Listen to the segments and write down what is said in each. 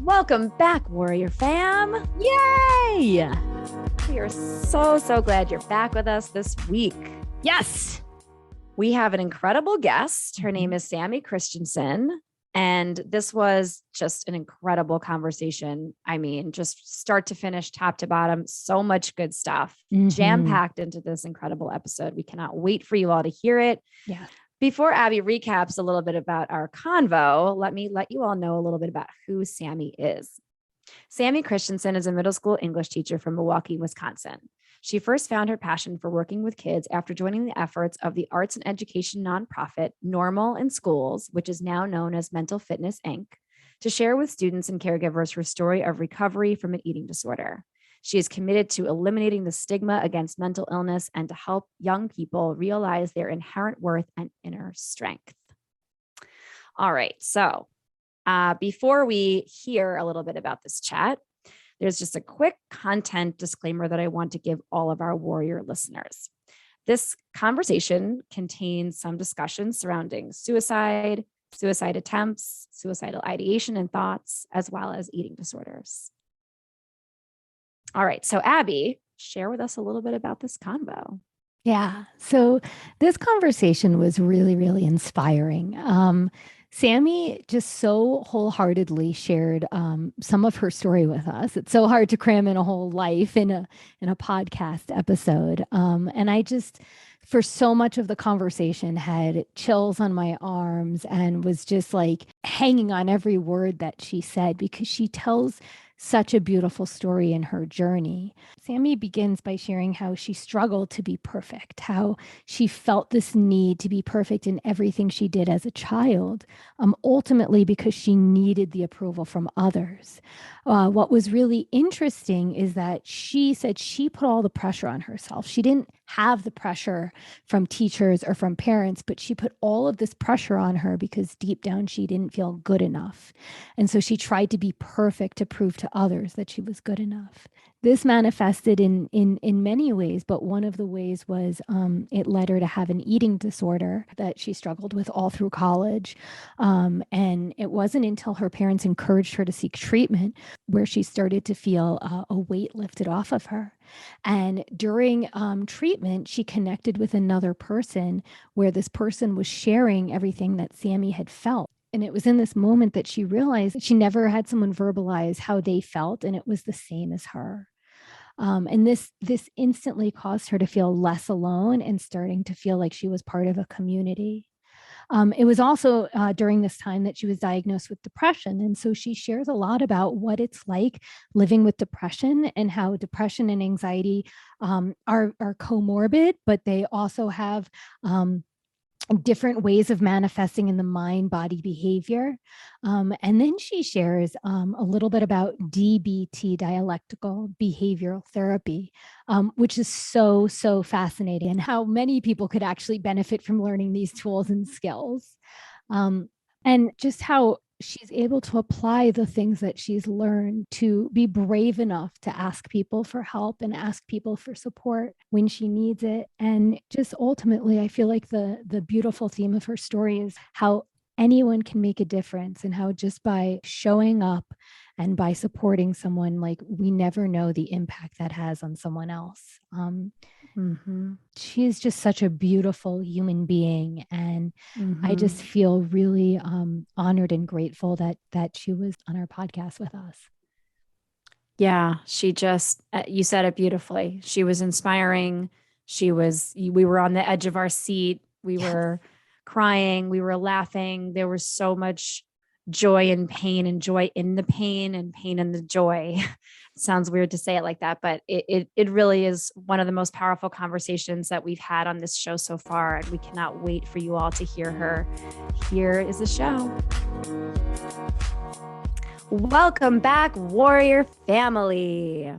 Welcome back, Warrior Fam. Yay! We are so glad you're back with us this week. Yes, we have an incredible guest. Her name is Sami Christiansen. And this was just an incredible conversation. I mean, just start to finish, top to bottom, so much good stuff jam-packed into this incredible episode. We cannot wait for you all to hear it. Yeah. Before Abby recaps a little bit about our convo, let me let you all know a little bit about who Sami is. Sami Christiansen is a middle school English teacher from Milwaukee, Wisconsin. She first found her passion for working with kids after joining the efforts of the arts and education nonprofit Normal in Schools, which is now known as Mental Fitness, Inc., to share with students and caregivers her story of recovery from an eating disorder. She is committed to eliminating the stigma against mental illness and to help young people realize their inherent worth and inner strength. All right, so before we hear a little bit about this chat, there's just a quick content disclaimer that I want to give all of our warrior listeners. This conversation contains some discussions surrounding suicide, suicide attempts, suicidal ideation and thoughts, as well as eating disorders. All right, so Abby, share with us a little bit about this convo. Yeah, so this conversation was really inspiring. Sami just so wholeheartedly shared some of her story with us. It's so hard to cram in a whole life in a podcast episode. And I just, for so much of the conversation, had chills on my arms and was just like hanging on every word that she said, because she tells such a beautiful story in her journey. Sami begins by sharing how she struggled to be perfect, how she felt this need to be perfect in everything she did as a child, ultimately because she needed the approval from others. What was really interesting is that she said she put all the pressure on herself. She didn't have the pressure from teachers or from parents, but she put all of this pressure on her because deep down she didn't feel good enough. And so she tried to be perfect to prove to others that she was good enough. This manifested in many ways, but one of the ways was it led her to have an eating disorder that she struggled with all through college. And it wasn't until her parents encouraged her to seek treatment where she started to feel a weight lifted off of her. And during treatment, she connected with another person where this person was sharing everything that Sami had felt. And it was in this moment that she realized that she never had someone verbalize how they felt, and it was the same as her. And this instantly caused her to feel less alone and starting to feel like she was part of a community. It was also during this time that she was diagnosed with depression. And so she shares a lot about what it's like living with depression and how depression and anxiety are comorbid, but they also have different ways of manifesting in the mind-body behavior. And then she shares a little bit about DBT, dialectical behavioral therapy, which is so fascinating, and how many people could actually benefit from learning these tools and skills. And just how she's able to apply the things that she's learned to be brave enough to ask people for help and ask people for support when she needs it. And just ultimately, I feel like the beautiful theme of her story is how anyone can make a difference, and how just by showing up and by supporting someone, like, we never know the impact that has on someone else. She is just such a beautiful human being, and I just feel really honored and grateful that she was on our podcast with us. Yeah, she just, you said it beautifully. She was inspiring. We were on the edge of our seat. We were crying. We were laughing. There was so much joy and pain, and joy in the pain and pain in the joy. It sounds weird to say it like that, but it really is one of the most powerful conversations that we've had on this show so far. And we cannot wait for you all to hear her. Here is the show. Welcome back, Warrior Family.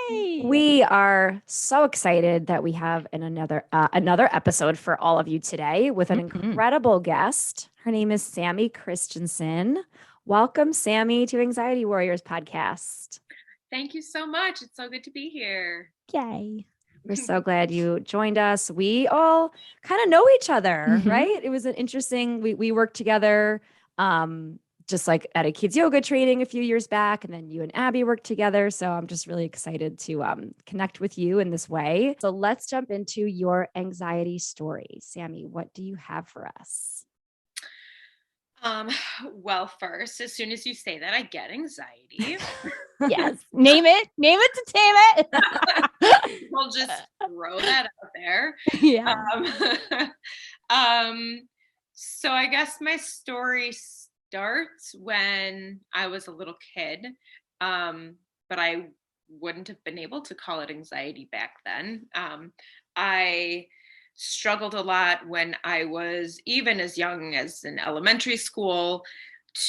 Yay! We are so excited that we have another episode for all of you today with an incredible guest. Her name is Sami Christiansen. Welcome, Sami, to Anxiety Warriors podcast. Thank you so much. It's so good to be here. Yay. We're so glad you joined us. We all kind of know each other, right? It was an interesting, we worked together just like at a kids yoga training a few years back, and then you and Abby worked together. So I'm just really excited to connect with you in this way. So let's jump into your anxiety story. Sami, what do you have for us? Well, first, as soon as you say that, I get anxiety. Yes. Name it to tame it. We'll just throw that out there. Yeah. So I guess my story starts when I was a little kid, but I wouldn't have been able to call it anxiety back then. I struggled a lot when I was even as young as in elementary school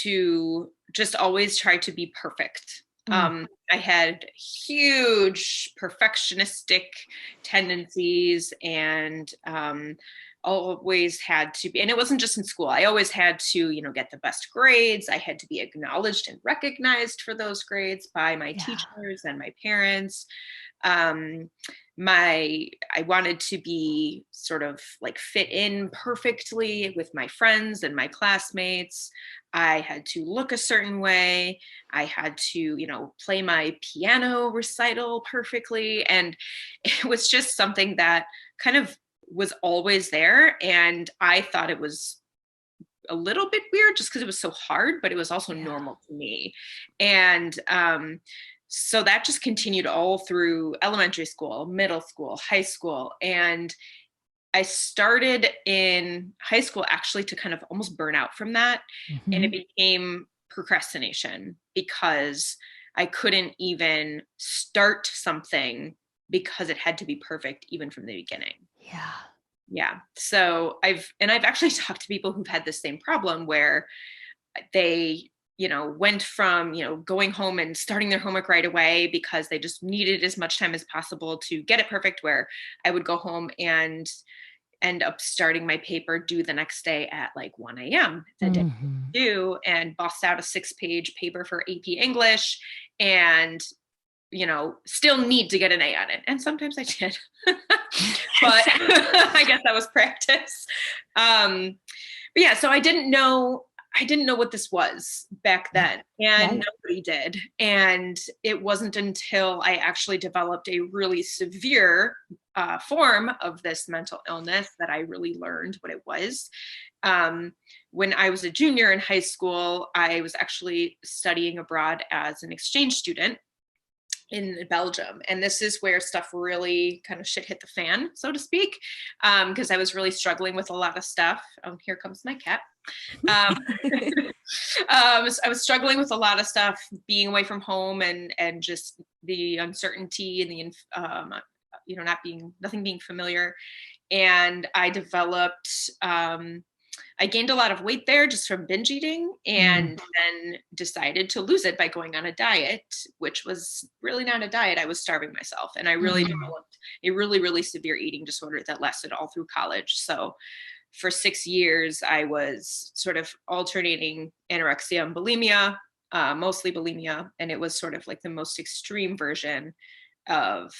to just always try to be perfect. I had huge perfectionistic tendencies and always had to be, and it wasn't just in school. I always had to, get the best grades. I had to be acknowledged and recognized for those grades by my teachers and my parents. I wanted to be sort of like fit in perfectly with my friends and my classmates. I had to look a certain way. I had to, play my piano recital perfectly. And it was just something that kind of was always there. And I thought it was a little bit weird just because it was so hard, but it was also normal to me. And so that just continued all through elementary school, middle school, high school. And I started in high school actually to kind of almost burn out from that. And it became procrastination because I couldn't even start something because it had to be perfect even from the beginning. Yeah. So I've actually talked to people who've had the same problem where they, went from, going home and starting their homework right away because they just needed as much time as possible to get it perfect, where I would go home and end up starting my paper due the next day at like 1 a.m. the day due, and bust out a 6-page paper for AP English and still need to get an A on it. And sometimes I did, but I guess that was practice. But yeah, so I didn't know what this was back then, and nobody did. And it wasn't until I actually developed a really severe form of this mental illness that I really learned what it was. When I was a junior in high school, I was actually studying abroad as an exchange student in Belgium. And this is where stuff really kind of shit hit the fan, so to speak, because I was really struggling with a lot of stuff. Oh, here comes my cat. I was struggling with a lot of stuff, being away from home and just the uncertainty and the, nothing being familiar. And I developed, I gained a lot of weight there just from binge eating, and then decided to lose it by going on a diet, which was really not a diet. I was starving myself, and I really developed a really, really severe eating disorder that lasted all through college. So for 6 years, I was sort of alternating anorexia and bulimia, mostly bulimia. And it was sort of like the most extreme version of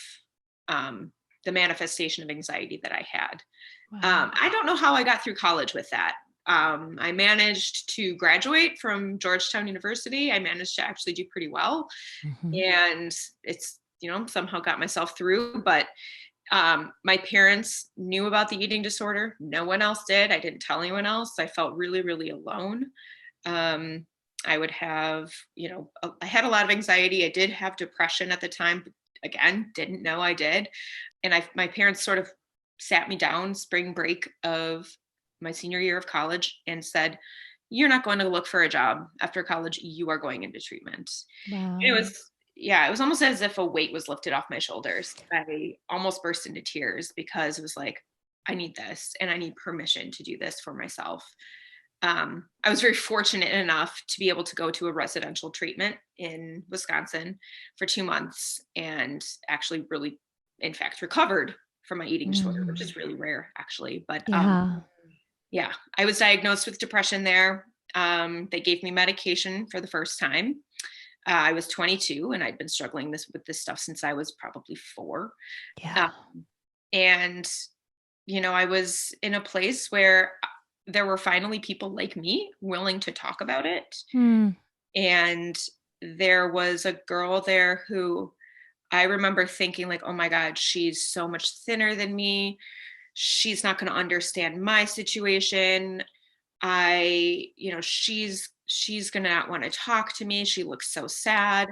the manifestation of anxiety that I had. Wow. I don't know how I got through college with that. I managed to graduate from Georgetown University. I managed to actually do pretty well. And it's, somehow got myself through. But my parents knew about the eating disorder. No one else did. I didn't tell anyone else. I felt really, really alone. I would have, I had a lot of anxiety. I did have depression at the time. Again, didn't know I did. And my parents sort of sat me down spring break of my senior year of college and said, "You're not going to look for a job after college. You are going into treatment." Wow. It was almost as if a weight was lifted off my shoulders. I almost burst into tears because it was like, I need this, and I need permission to do this for myself. I was very fortunate enough to be able to go to a residential treatment in Wisconsin for 2 months and actually really, in fact, recovered from my eating disorder, which is really rare actually. But yeah, I was diagnosed with depression there. They gave me medication for the first time. I was 22 and I'd been struggling with this stuff since I was probably 4. And, I was in a place where, there were finally people like me willing to talk about it. Hmm. And there was a girl there who I remember thinking like, oh my God, she's so much thinner than me. She's not going to understand my situation. She's going to not want to talk to me. She looks so sad.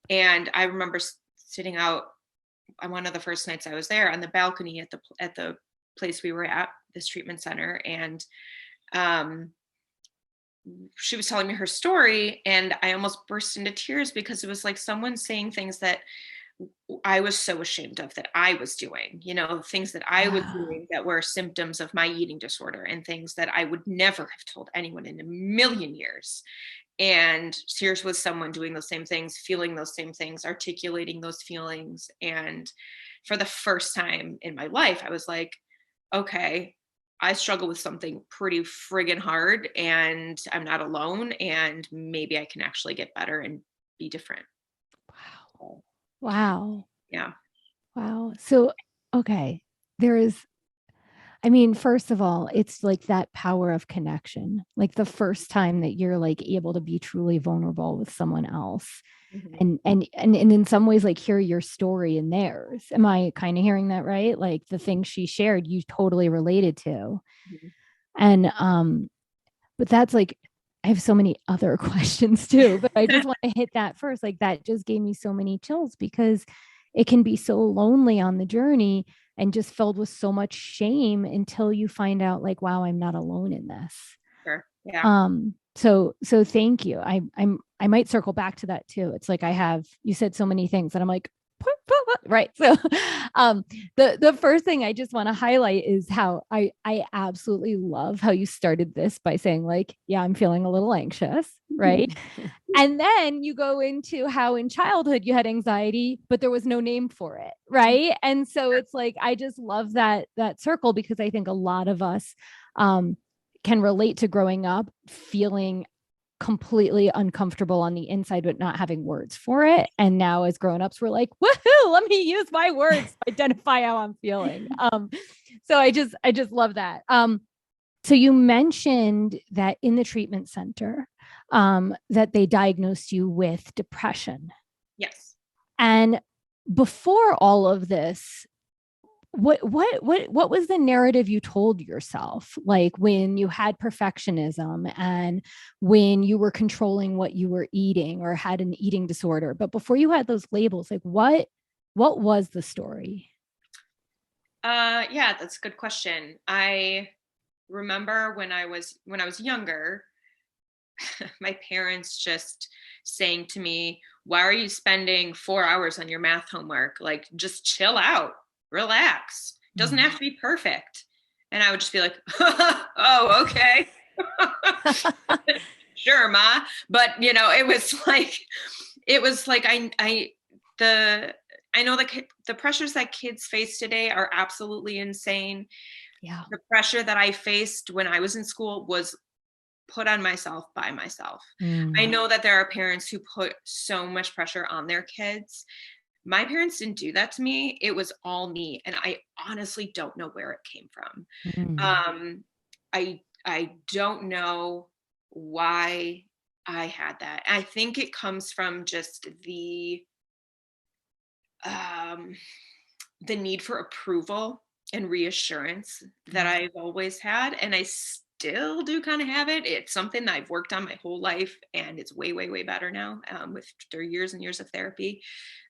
And I remember sitting out on one of the first nights I was there on the balcony at the place we were at, this treatment center. And she was telling me her story, and I almost burst into tears because it was like someone saying things that I was so ashamed of that I was doing, things that I was doing that were symptoms of my eating disorder, and things that I would never have told anyone in a million years. And here's was someone doing those same things, feeling those same things, articulating those feelings. And for the first time in my life, I was like, okay, I struggle with something pretty friggin' hard, and I'm not alone, and maybe I can actually get better and be different. Wow. Wow. Yeah. Wow. So, okay. First of all, it's like that power of connection, like the first time that you're like able to be truly vulnerable with someone else. Mm-hmm. And in some ways, like hear your story and theirs. Am I kind of hearing that right? Like the things she shared, you totally related to. Mm-hmm. And but that's like, I have so many other questions too, but I just want to hit that first. Like that just gave me so many chills because it can be so lonely on the journey and just filled with so much shame until you find out like, wow, I'm not alone in this. Sure. Yeah. So thank you. I might circle back to that too. It's like you said so many things that I'm like, right. So the first thing I just want to highlight is how I absolutely love how you started this by saying like, yeah, I'm feeling a little anxious, right? And then you go into how in childhood you had anxiety, but there was no name for it, right? And so it's like I just love that circle because I think a lot of us can relate to growing up feeling completely uncomfortable on the inside, but not having words for it. And now as grown-ups, we're like, woohoo, let me use my words to identify how I'm feeling. So I just love that. So you mentioned that in the treatment center, that they diagnosed you with depression. Yes. And before all of this, what was the narrative you told yourself, like when you had perfectionism and when you were controlling what you were eating or had an eating disorder, but before you had those labels, like what was the story? Yeah, that's a good question. I remember when I was younger, my parents just saying to me, why are you spending 4 hours on your math homework? Like, just chill out, relax. Doesn't have to be perfect. And I would just be like, oh, okay. Sure, Ma. But it was like I know the pressures that kids face today are absolutely insane. Yeah. The pressure that I faced when I was in school was put on myself by myself. I know that there are parents who put so much pressure on their kids. My parents didn't do that to me. It was all me. And I honestly don't know where it came from. I don't know why I had that. I think it comes from just the need for approval and reassurance that I've always had. And I still do kind of have it. It's something that I've worked on my whole life, and it's way, way, way better now with years and years of therapy.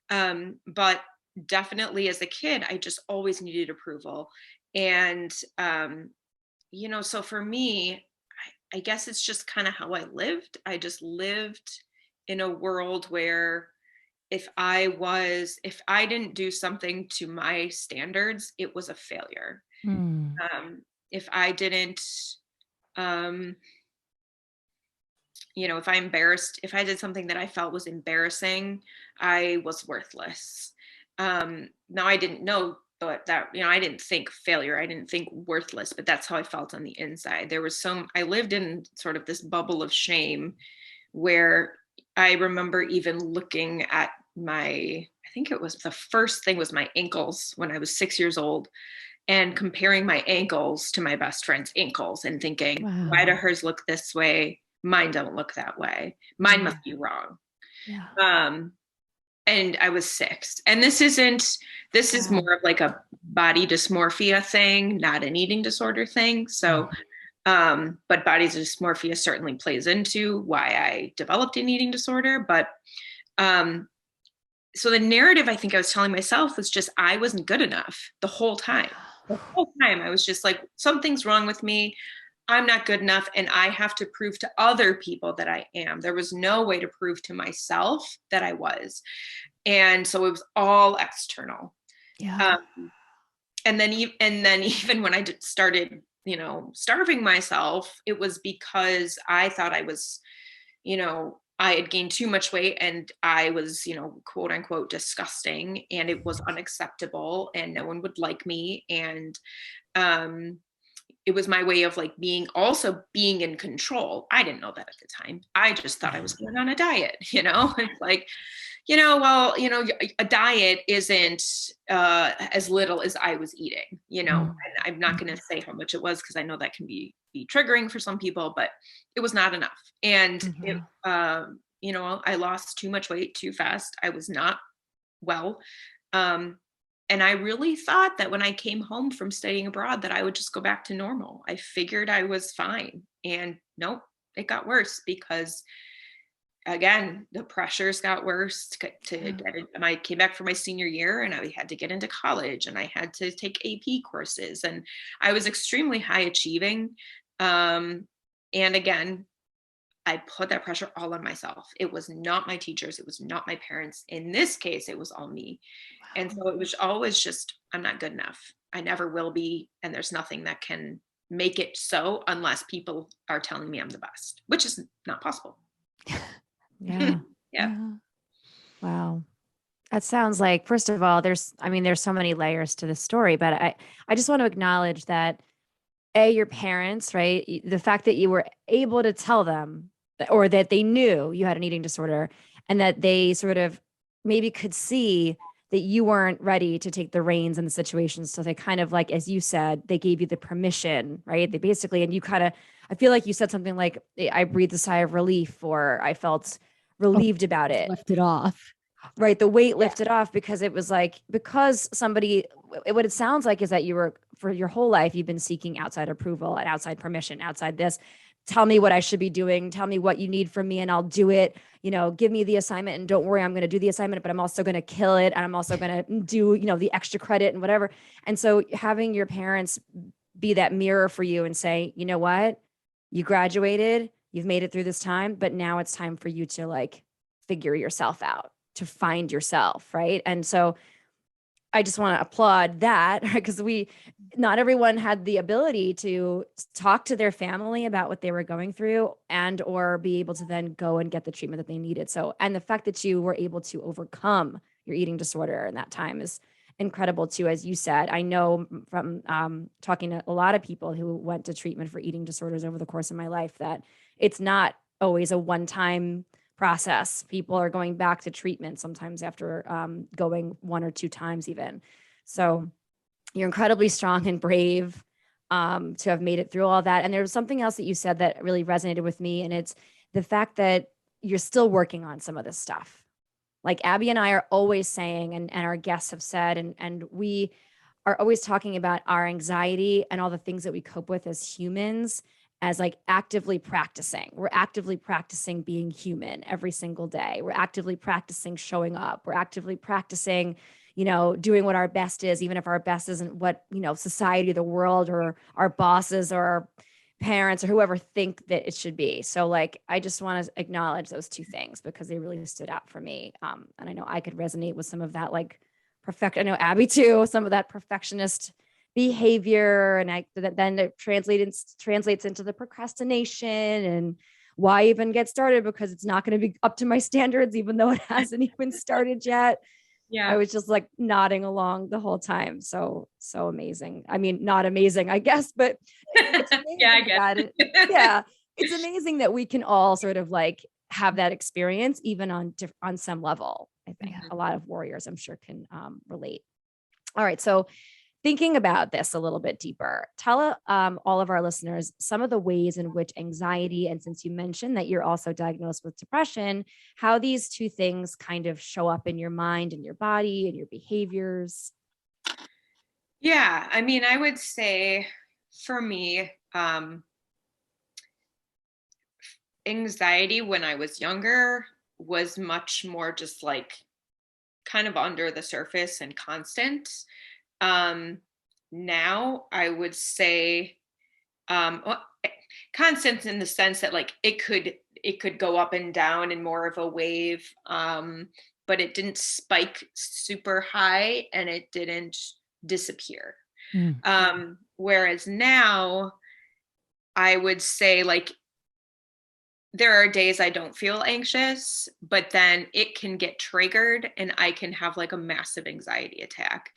But definitely as a kid, I just always needed approval. And, so for me, I guess it's just kind of how I lived. I just lived in a world where if I didn't do something to my standards, it was a failure. If I didn't, if I did something that I felt was embarrassing, I was worthless. Now I didn't know, but that, I didn't think failure, I didn't think worthless, but that's how I felt on the inside. I lived in sort of this bubble of shame where I remember even looking at I think it was the first thing was my ankles when I was 6 years old. and comparing my ankles to my best friend's ankles and thinking, why do hers look this way? Mine don't look that way. Mine must be wrong. Yeah. And I was 6. And this is more of like a body dysmorphia thing, not an eating disorder thing. So, but body dysmorphia certainly plays into why I developed an eating disorder. But, so the narrative I think I was telling myself was just, I wasn't good enough the whole time. The whole time I was just like, something's wrong with me. I'm not good enough. And I have to prove to other people that I am. There was no way to prove to myself that I was. And so it was all external. Yeah. And then even when I started, starving myself, it was because I thought I was, I had gained too much weight and I was, quote unquote, disgusting, and it was unacceptable and no one would like me. And, it was my way of like being in control. I didn't know that at the time. I just thought I was going on a diet, It's like, a diet isn't as little as I was eating, and I'm not going to say how much it was because I know that can be triggering for some people, but it was not enough. And I lost too much weight too fast. I was not well. And I really thought that when I came home from studying abroad that I would just go back to normal. I figured I was fine. And nope, it got worse because, again, the pressures got worse and I came back for my senior year and I had to get into college and I had to take AP courses and I was extremely high achieving. And again, I put that pressure all on myself. It was not my teachers. It was not my parents. In this case, it was all me. And so it was always just, I'm not good enough. I never will be. And there's nothing that can make it so unless people are telling me I'm the best, which is not possible. Yeah. Wow. That sounds like, first of all, there's so many layers to the story, but I just want to acknowledge that your parents, right? The fact that you were able to tell them or that they knew you had an eating disorder and that they sort of maybe could see that you weren't ready to take the reins in the situation. So they kind of, like, as you said, they gave you the permission, right? They basically, and you kind of, I feel like you said something like, I breathed a sigh of relief, or I felt relieved about it. Left it off. Right. The weight lifted off because it was like, because somebody, what it sounds like is that you were, for your whole life, you've been seeking outside approval and outside permission, outside this. Tell me what I should be doing. Tell me what you need from me and I'll do it. Give me the assignment and don't worry, I'm going to do the assignment, but I'm also going to kill it. And I'm also going to do, the extra credit and whatever. And so having your parents be that mirror for you and say, you know what, you graduated, you've made it through this time, but now it's time for you to like figure yourself out, to find yourself. Right. And so I just want to applaud that, because not everyone had the ability to talk to their family about what they were going through and or be able to then go and get the treatment that they needed. So, and the fact that you were able to overcome your eating disorder in that time is incredible too. As you said, I know from talking to a lot of people who went to treatment for eating disorders over the course of my life that it's not always a one-time process. People are going back to treatment sometimes after going 1 or 2 times even. So you're incredibly strong and brave to have made it through all that. And there was something else that you said that really resonated with me. And it's the fact that you're still working on some of this stuff. Like Abby and I are always saying, and our guests have said, and we are always talking about our anxiety and all the things that we cope with as humans as like actively practicing. We're actively practicing being human every single day. We're actively practicing showing up. We're actively practicing, doing what our best is, even if our best isn't what, society, the world, or our bosses or our parents or whoever think that it should be. So like, I just want to acknowledge those 2 things because they really stood out for me. And I know I could resonate with some of that, like I know Abby too, some of that perfectionist behavior, and then it translates into the procrastination and why even get started because it's not going to be up to my standards, even though it hasn't even started yet. Yeah. I was just like nodding along the whole time. So amazing. I mean, not amazing, I guess, but yeah, I get it. Yeah. It's amazing that we can all sort of like have that experience, even on some level. I think a lot of warriors, I'm sure, can relate. All right. So thinking about this a little bit deeper, tell all of our listeners some of the ways in which anxiety, and since you mentioned that you're also diagnosed with depression, how these two things kind of show up in your mind and your body and your behaviors. Yeah, I mean, I would say for me, anxiety when I was younger was much more just like kind of under the surface and constant. Now I would say well, constant in the sense that like it could go up and down in more of a wave, but it didn't spike super high and it didn't disappear. Whereas now I would say like there are days I don't feel anxious, but then it can get triggered and I can have like a massive anxiety attack.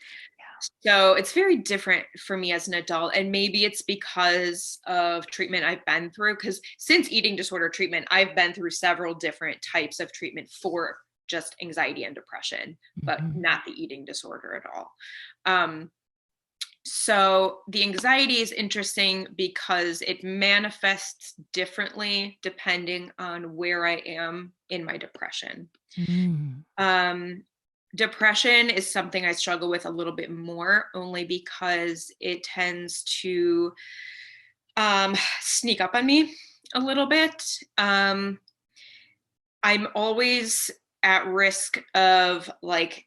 So it's very different for me as an adult. And maybe it's because of treatment I've been through. Because since eating disorder treatment, I've been through several different types of treatment for just anxiety and depression, but not the eating disorder at all. So the anxiety is interesting because it manifests differently depending on where I am in my depression. Depression is something I struggle with a little bit more, only because it tends to sneak up on me a little bit. I'm always at risk of like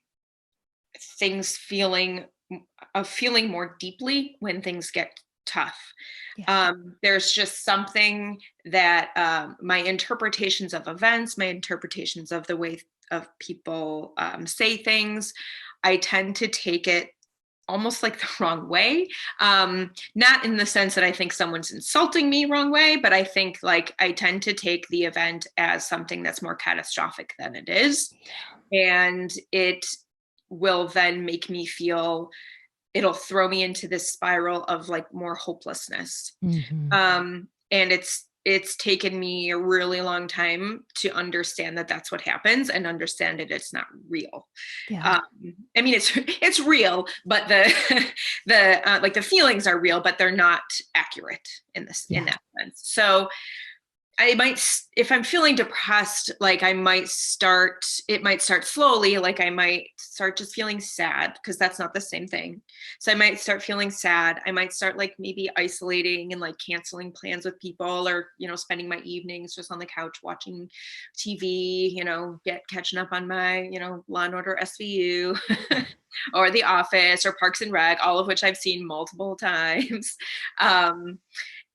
things feeling more deeply when things get tough. There's just something that my interpretations of events, my interpretations of the way of people say things, I tend to take it almost like the wrong way. Not in the sense that I think someone's insulting me wrong way, but I think like I tend to take the event as something that's more catastrophic than it is. And it will then make me feel, it'll throw me into this spiral of like more hopelessness. And it's taken me a really long time to understand that that's what happens and understand that it's not real. I mean, it's real, but the like the feelings are real, but they're not accurate in that sense. So I might, if I'm feeling depressed, like it might start slowly. Like I might start just feeling sad, because that's not the same thing. So I might start feeling sad. I might start like maybe isolating and like canceling plans with people, or, spending my evenings just on the couch watching TV, catching up on my, Law and Order SVU or The Office or Parks and Rec, all of which I've seen multiple times.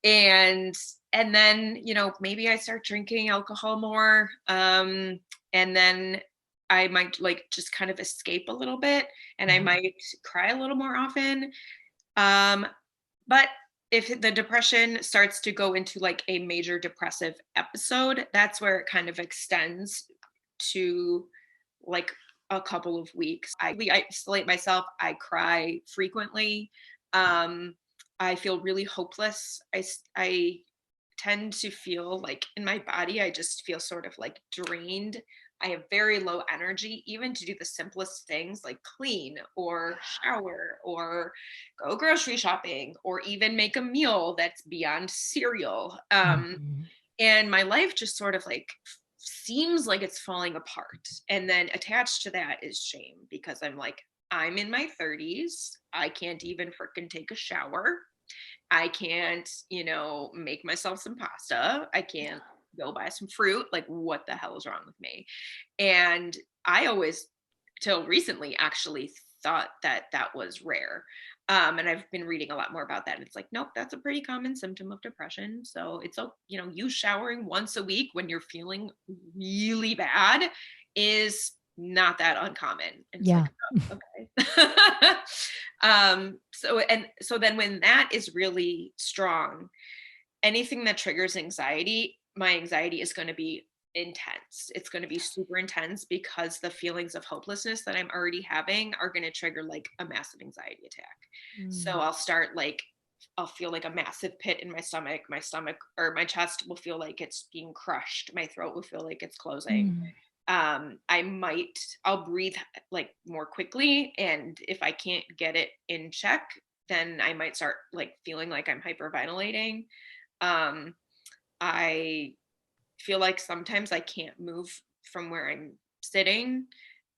And then, maybe I start drinking alcohol more. And then I might like just kind of escape a little bit, and I might cry a little more often. But if the depression starts to go into like a major depressive episode, that's where it kind of extends to like a couple of weeks. I isolate myself. I cry frequently. I feel really hopeless. I tend to feel like in my body, I just feel sort of like drained. I have very low energy, even to do the simplest things like clean or shower or go grocery shopping or even make a meal that's beyond cereal. And my life just sort of like seems like it's falling apart. And then attached to that is shame, because I'm in my 30s. I can't even frickin' take a shower. I can't, make myself some pasta. I can't go buy some fruit. Like, what the hell is wrong with me? And I always, till recently, actually thought that that was rare. And I've been reading a lot more about that. And it's like, nope, that's a pretty common symptom of depression. So it's, you showering once a week when you're feeling really bad is not that uncommon. And it's like, oh, okay. So then when that is really strong, anything that triggers anxiety, my anxiety is going to be intense. It's going to be super intense, because the feelings of hopelessness that I'm already having are going to trigger like a massive anxiety attack. So I'll feel like a massive pit in my stomach or my chest will feel like it's being crushed. My throat will feel like it's closing. I'll breathe like more quickly. And if I can't get it in check, then I might start like feeling like I'm hyperventilating. I feel like sometimes I can't move from where I'm sitting.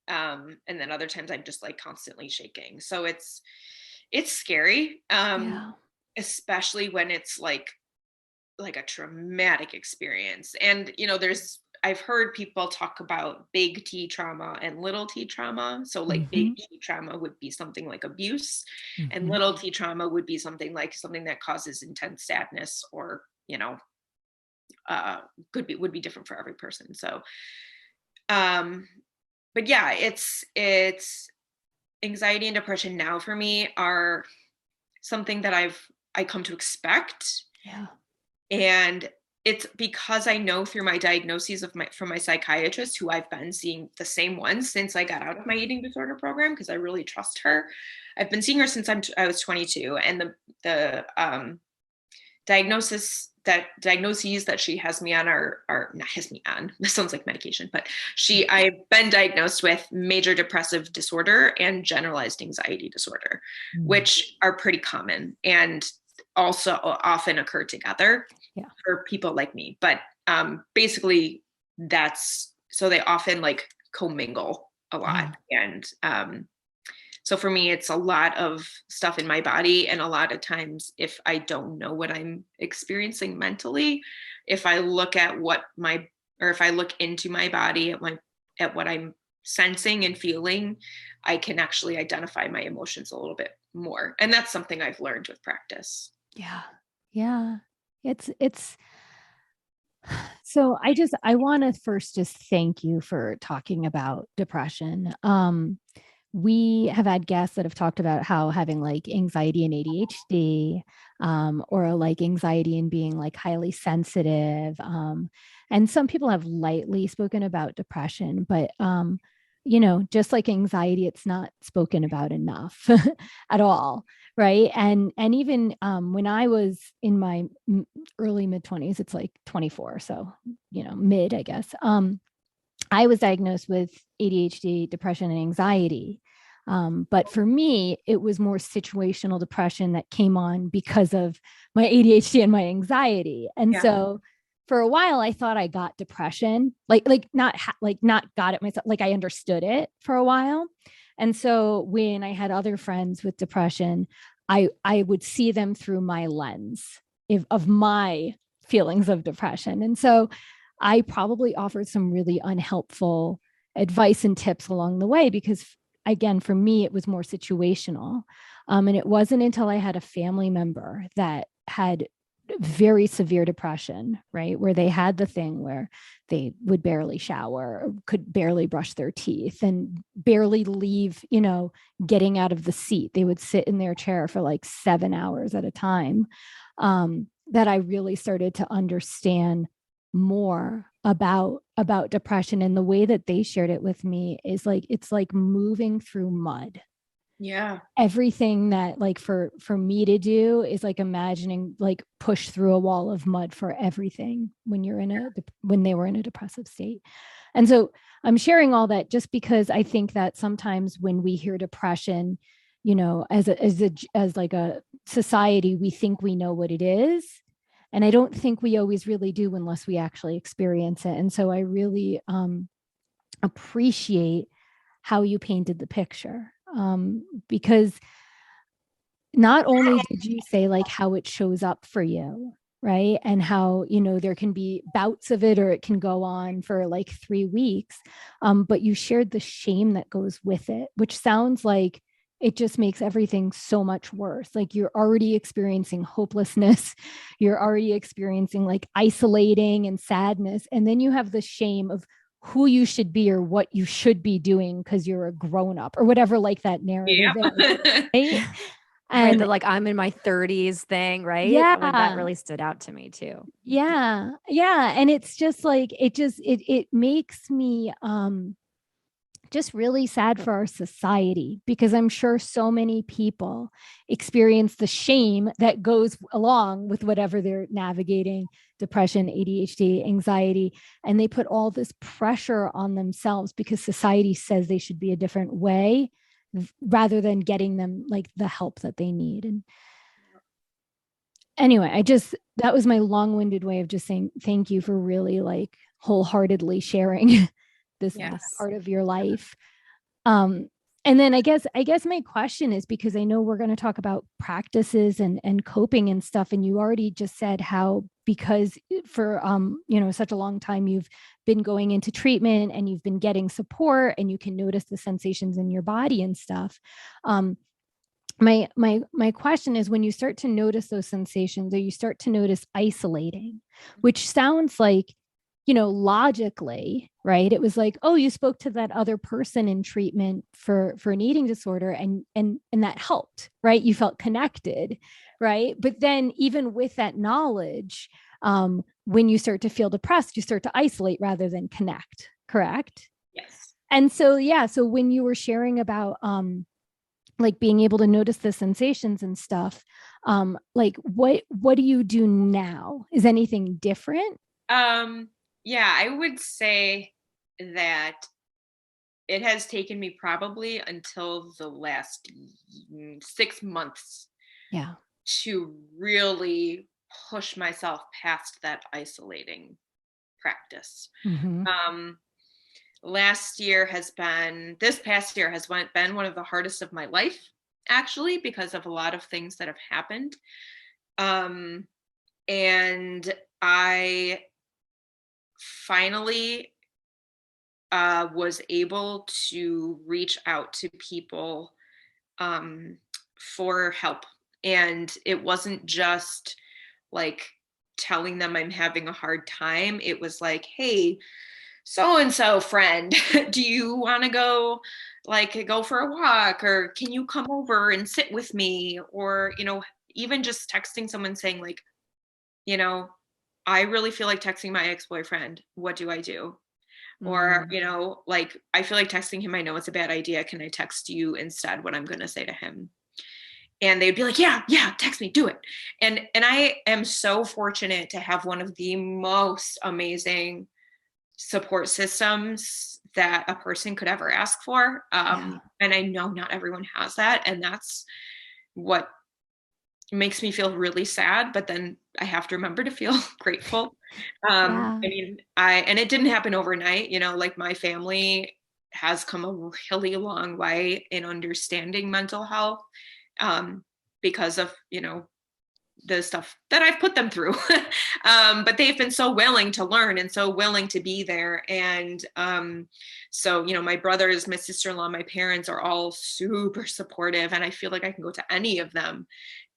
And then other times I'm just like constantly shaking. So it's scary. Yeah. Especially when it's like a traumatic experience. And I've heard people talk about big T trauma and little T trauma. So like big T trauma would be something like abuse, and little T trauma would be something that causes intense sadness, or would be different for every person. So but yeah, it's anxiety and depression now for me are something that I come to expect. Yeah. And it's because I know through my diagnoses from my psychiatrist, who I've been seeing the same one since I got out of my eating disorder program, because I really trust her. I've been seeing her since I was 22, and the diagnoses that she has me on are not has me on. This sounds like medication, but I've been diagnosed with major depressive disorder and generalized anxiety disorder, which are pretty common and also often occur together for people like me. But basically so they often like commingle a lot. And so for me, it's a lot of stuff in my body. And a lot of times, if I don't know what I'm experiencing mentally, if I look into my body at what I'm sensing and feeling, I can actually identify my emotions a little bit more. And that's something I've learned with practice. Yeah. Yeah. It's so I want to first just thank you for talking about depression. We have had guests that have talked about how having like anxiety and ADHD, or like anxiety and being like highly sensitive. And some people have lightly spoken about depression, but just like anxiety, it's not spoken about enough at all. Right. And even when I was in my early mid-20s, it's like 24. So, mid, I guess. I was diagnosed with ADHD, depression, and anxiety. But for me, it was more situational depression that came on because of my ADHD and my anxiety. And so for a while, I thought I got depression, not got it myself, like I understood it for a while. And so when I had other friends with depression, I would see them through my lens of my feelings of depression. And so I probably offered some really unhelpful advice and tips along the way, because again, for me, it was more situational. And it wasn't until I had a family member that had very severe depression, right? Where they had the thing where they would barely shower, could barely brush their teeth, and barely leave, getting out of the seat. They would sit in their chair for like 7 hours at a time. That I really started to understand more about depression. And the way that they shared it with me is like, it's like moving through mud. Yeah. Everything that like for me to do is like imagining like push through a wall of mud for everything when they were in a depressive state. And so I'm sharing all that just because I think that sometimes when we hear depression, as like a society, we think we know what it is. And I don't think we always really do unless we actually experience it. And so I really appreciate how you painted the picture, because not only did you say like how it shows up for you, right? And how, there can be bouts of it, or it can go on for like 3 weeks. But you shared the shame that goes with it, which sounds like it just makes everything so much worse. Like you're already experiencing hopelessness. You're already experiencing like isolating and sadness. And then you have the shame of who you should be or what you should be doing because you're a grown up or whatever, like that narrative is, right? And like I'm in my 30s thing, right? Yeah. Like, that really stood out to me too. Yeah. Yeah. And it's just like, it makes me, just really sad for our society, because I'm sure so many people experience the shame that goes along with whatever they're navigating, depression, ADHD, anxiety, and they put all this pressure on themselves because society says they should be a different way rather than getting them like the help that they need. And anyway, that was my long-winded way of just saying thank you for really like wholeheartedly sharing this part of your life. And then I guess my question is, because I know we're going to talk about practices and coping and stuff. And you already just said how, because for, such a long time, you've been going into treatment and you've been getting support and you can notice the sensations in your body and stuff. My question is, when you start to notice those sensations, or you start to notice isolating, which sounds like, logically, right? It was like, oh, you spoke to that other person in treatment for an eating disorder and that helped, right? You felt connected, right? But then even with that knowledge, when you start to feel depressed, you start to isolate rather than connect, correct? Yes. And so, so when you were sharing about, like being able to notice the sensations and stuff, like what do you do now? Is anything different? Yeah, I would say that it has taken me probably until the last 6 months to really push myself past that isolating practice. Mm-hmm. This past year has been one of the hardest of my life, actually, because of a lot of things that have happened. And I finally was able to reach out to people for help. And it wasn't just like telling them I'm having a hard time. It was like, hey, so-and-so friend, do you want to go for a walk, or can you come over and sit with me? Or, even just texting someone saying like, I really feel like texting my ex-boyfriend. What do I do? Or, I feel like texting him. I know it's a bad idea. Can I text you instead what I'm going to say to him? And they'd be like, yeah, text me, do it. And I am so fortunate to have one of the most amazing support systems that a person could ever ask for. And I know not everyone has that. And that's what makes me feel really sad, but then I have to remember to feel grateful. I mean, and it didn't happen overnight, like my family has come a really long way in understanding mental health, because of, the stuff that I've put them through. But they've been so willing to learn and so willing to be there. And so, my brothers, my sister-in-law, my parents are all super supportive, and I feel like I can go to any of them.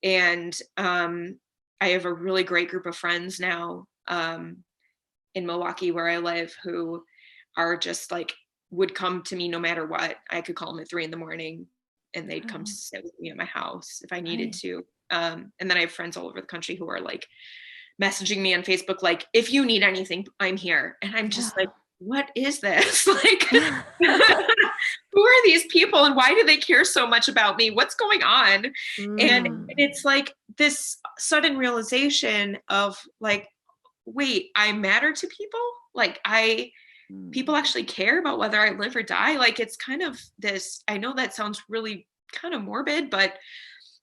And I have a really great group of friends now in Milwaukee where I live, who are just like, would come to me no matter what. I could call them at 3 a.m. and they'd come sit with me at my house if I needed to. And then I have friends all over the country who are like messaging me on Facebook, like, if you need anything, I'm here. And I'm just like, what is this? Like, who are these people and why do they care so much about me? What's going on? And it's like this sudden realization of like, wait, I matter to people. Like people actually care about whether I live or die. Like, it's kind of this, I know that sounds really kind of morbid, but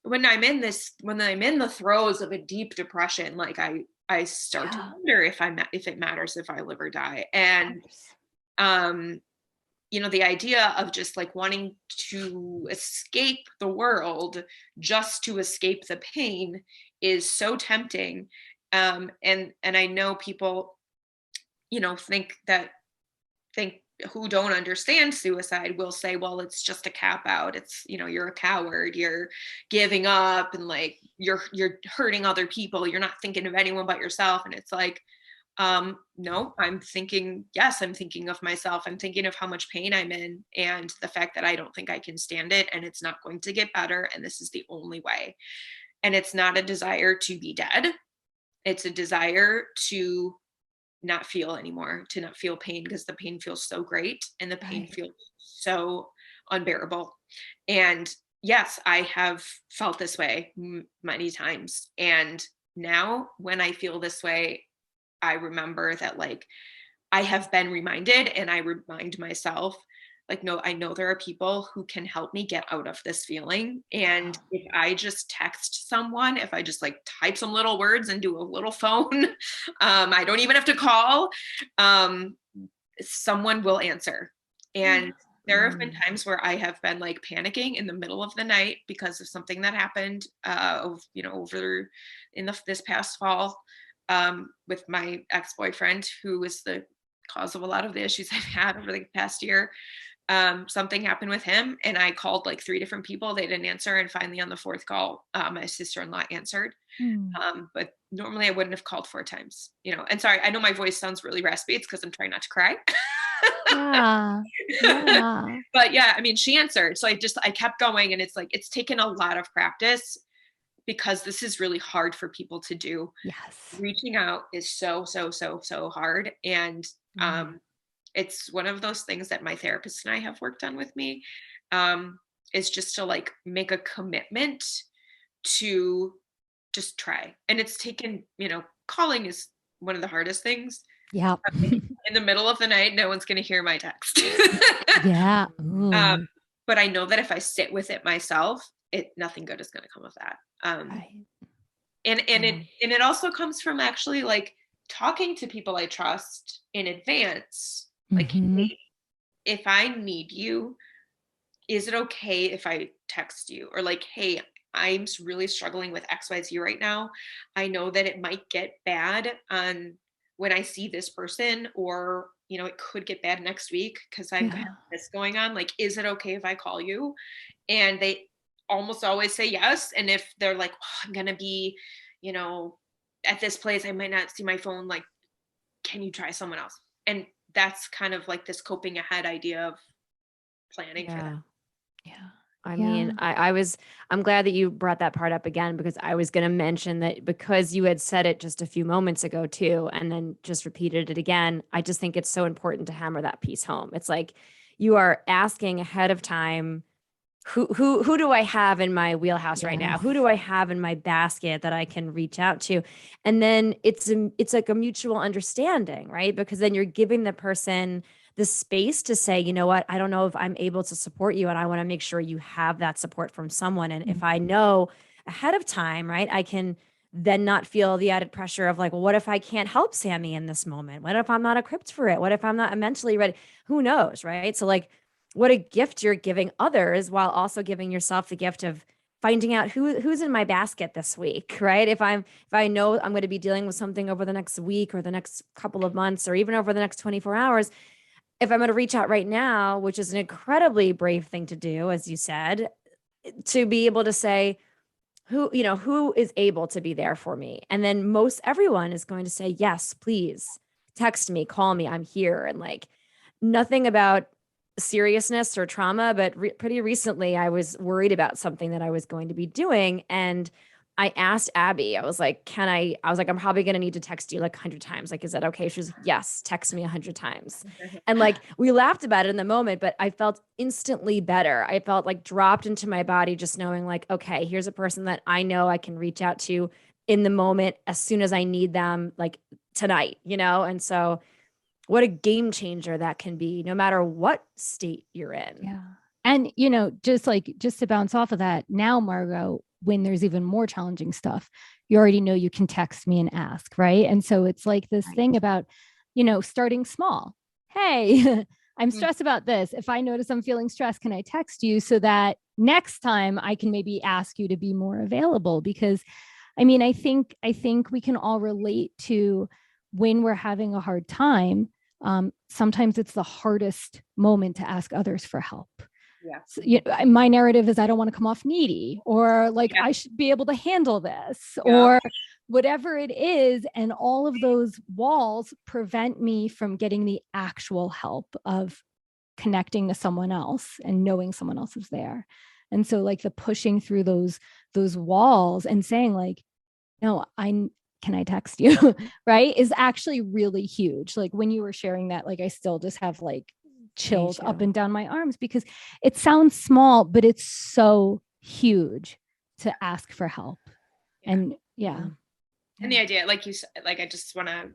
when I'm in the throes of a deep depression, like I start to wonder if it matters if I live or die. And, the idea of just like wanting to escape the world just to escape the pain is so tempting. And I know people, think who don't understand suicide will say, well, it's just a cop out. It's, you're a coward, you're giving up, and like, you're hurting other people. You're not thinking of anyone but yourself. And it's like, no, I'm thinking of myself. I'm thinking of how much pain I'm in and the fact that I don't think I can stand it, and it's not going to get better. And this is the only way. And it's not a desire to be dead. It's a desire to not feel anymore, to not feel pain, because the pain feels so great and the pain Right. feels so unbearable. And yes, I have felt this way many times. And now when I feel this way, I remember that like I have been reminded, and I remind myself, like, no, I know there are people who can help me get out of this feeling. And if I just text someone, if I just like type some little words and do a little phone, I don't even have to call, um, someone will answer. And there have been times where I have been like panicking in the middle of the night because of something that happened, over in this past fall, with my ex-boyfriend, who was the cause of a lot of the issues I've had over the past year. Something happened with him, and I called like 3 different people. They didn't answer. And finally on the 4th call, my sister-in-law answered. But normally I wouldn't have called 4 times, and sorry, I know my voice sounds really raspy. It's because I'm trying not to cry. Yeah. Yeah. But yeah, I mean, she answered. So I kept going, and it's like, it's taken a lot of practice, because this is really hard for people to do. Yes. Reaching out is so, so, so, so hard. And it's one of those things that my therapist and I have worked on with me, is just to like make a commitment to just try. And it's taken, calling is one of the hardest things. Yeah. In the middle of the night, no one's going to hear my text. Yeah. But I know that if I sit with it myself, nothing good is going to come of that. Right. And it also comes from actually like talking to people I trust in advance. Like, hey, if I need you, is it okay if I text you? Or like, hey, I'm really struggling with XYZ right now. I know that it might get bad on when I see this person, or, it could get bad next week because I've got this going on. Like, is it okay if I call you? And they almost always say yes. And if they're like, oh, I'm going to be, at this place, I might not see my phone. Like, can you try someone else? And that's kind of like this coping ahead idea of planning for that. Yeah. I mean, I'm glad that you brought that part up again, because I was going to mention that, because you had said it just a few moments ago too, and then just repeated it again. I just think it's so important to hammer that piece home. It's like you are asking ahead of time, who do I have in my wheelhouse right now? Who do I have in my basket that I can reach out to? And then it's like a mutual understanding, right? Because then you're giving the person the space to say, you know what, I don't know if I'm able to support you, and I want to make sure you have that support from someone. And if I know ahead of time, right, I can then not feel the added pressure of like, well, what if I can't help Sami in this moment? What if I'm not equipped for it? What if I'm not mentally ready? Who knows, right? So like, what a gift you're giving others, while also giving yourself the gift of finding out who's in my basket this week, right? If I know I'm going to be dealing with something over the next week or the next couple of months or even over the next 24 hours, if I'm going to reach out right now, which is an incredibly brave thing to do, as you said, to be able to say who is able to be there for me. And then most everyone is going to say, yes, please text me, call me, I'm here. And like, nothing about seriousness or trauma, but pretty recently I was worried about something that I was going to be doing. And I asked Abby, I was like, I'm probably going to need to text you like 100 times. Like, is that okay? She was like, yes, text me 100 times. And like, we laughed about it in the moment, but I felt instantly better. I felt like dropped into my body, just knowing like, okay, here's a person that I know I can reach out to in the moment as soon as I need them, like tonight, And so what a game changer that can be, no matter what state you're in. Yeah. And, just to bounce off of that, now, Margot, when there's even more challenging stuff, you already know you can text me and ask, right? And so it's like this thing about, starting small. Hey, I'm stressed about this. If I notice I'm feeling stressed, can I text you so that next time I can maybe ask you to be more available? Because, I mean, I think we can all relate to when we're having a hard time. Sometimes it's the hardest moment to ask others for help. Yeah. So, my narrative is I don't want to come off needy, or like I should be able to handle this, or whatever it is. And all of those walls prevent me from getting the actual help of connecting to someone else and knowing someone else is there. And so like the pushing through those walls and saying like, no, can I text you? Right. Is actually really huge. Like when you were sharing that, like I still just have like chills up and down my arms because it sounds small, but it's so huge to ask for help. Yeah. And and the idea, like you said, like I just want to,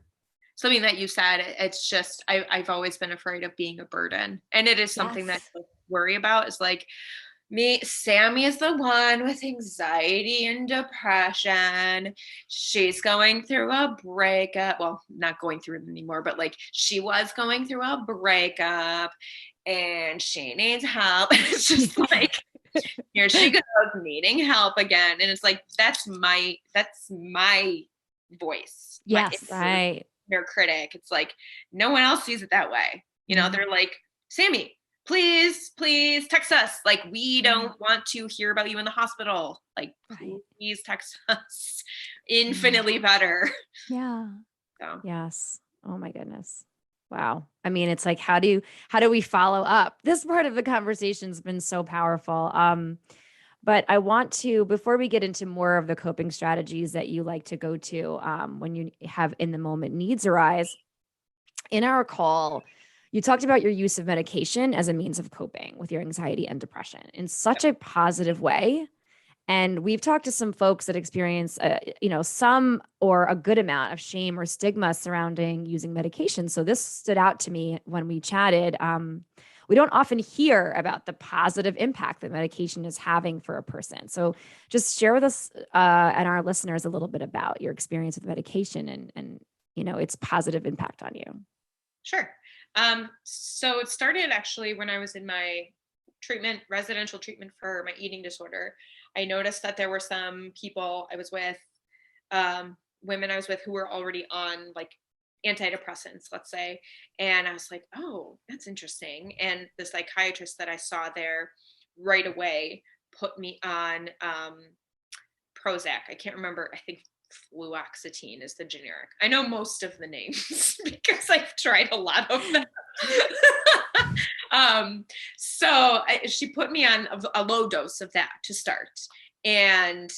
something that you said, it's just I've always been afraid of being a burden, and it is something that I worry about. Is like Sammy is the one with anxiety and depression. She's going through a breakup. Well, not going through it anymore, but like she was going through a breakup and she needs help. It's just like, here she goes needing help again. And it's like, that's my voice. Yes. Right. Inner critic. It's like, no one else sees it that way. You know, they're like, Sammy, please text us. Like, we don't want to hear about you in the hospital. Like, please text us. Infinitely better. Yeah. So. Yes. Oh my goodness. Wow. I mean, it's like, how do we follow up? This part of the conversation has been so powerful. But I want to, before we get into more of the coping strategies that you like to go to when you have in the moment needs arise, in our call, you talked about your use of medication as a means of coping with your anxiety and depression in such a positive way. And we've talked to some folks that experience, some or a good amount of shame or stigma surrounding using medication. So this stood out to me when we chatted. We don't often hear about the positive impact that medication is having for a person. So just share with us and our listeners a little bit about your experience with medication and its positive impact on you. Sure. So it started actually when I was in my residential treatment for my eating disorder. I noticed that there were some people I was with, women I was with who were already on like antidepressants, let's say. And I was like, oh, that's interesting. And the psychiatrist that I saw there right away put me on Prozac. I can't remember. I think fluoxetine is the generic. I know most of the names because I've tried a lot of them. So she put me on a low dose of that to start. And,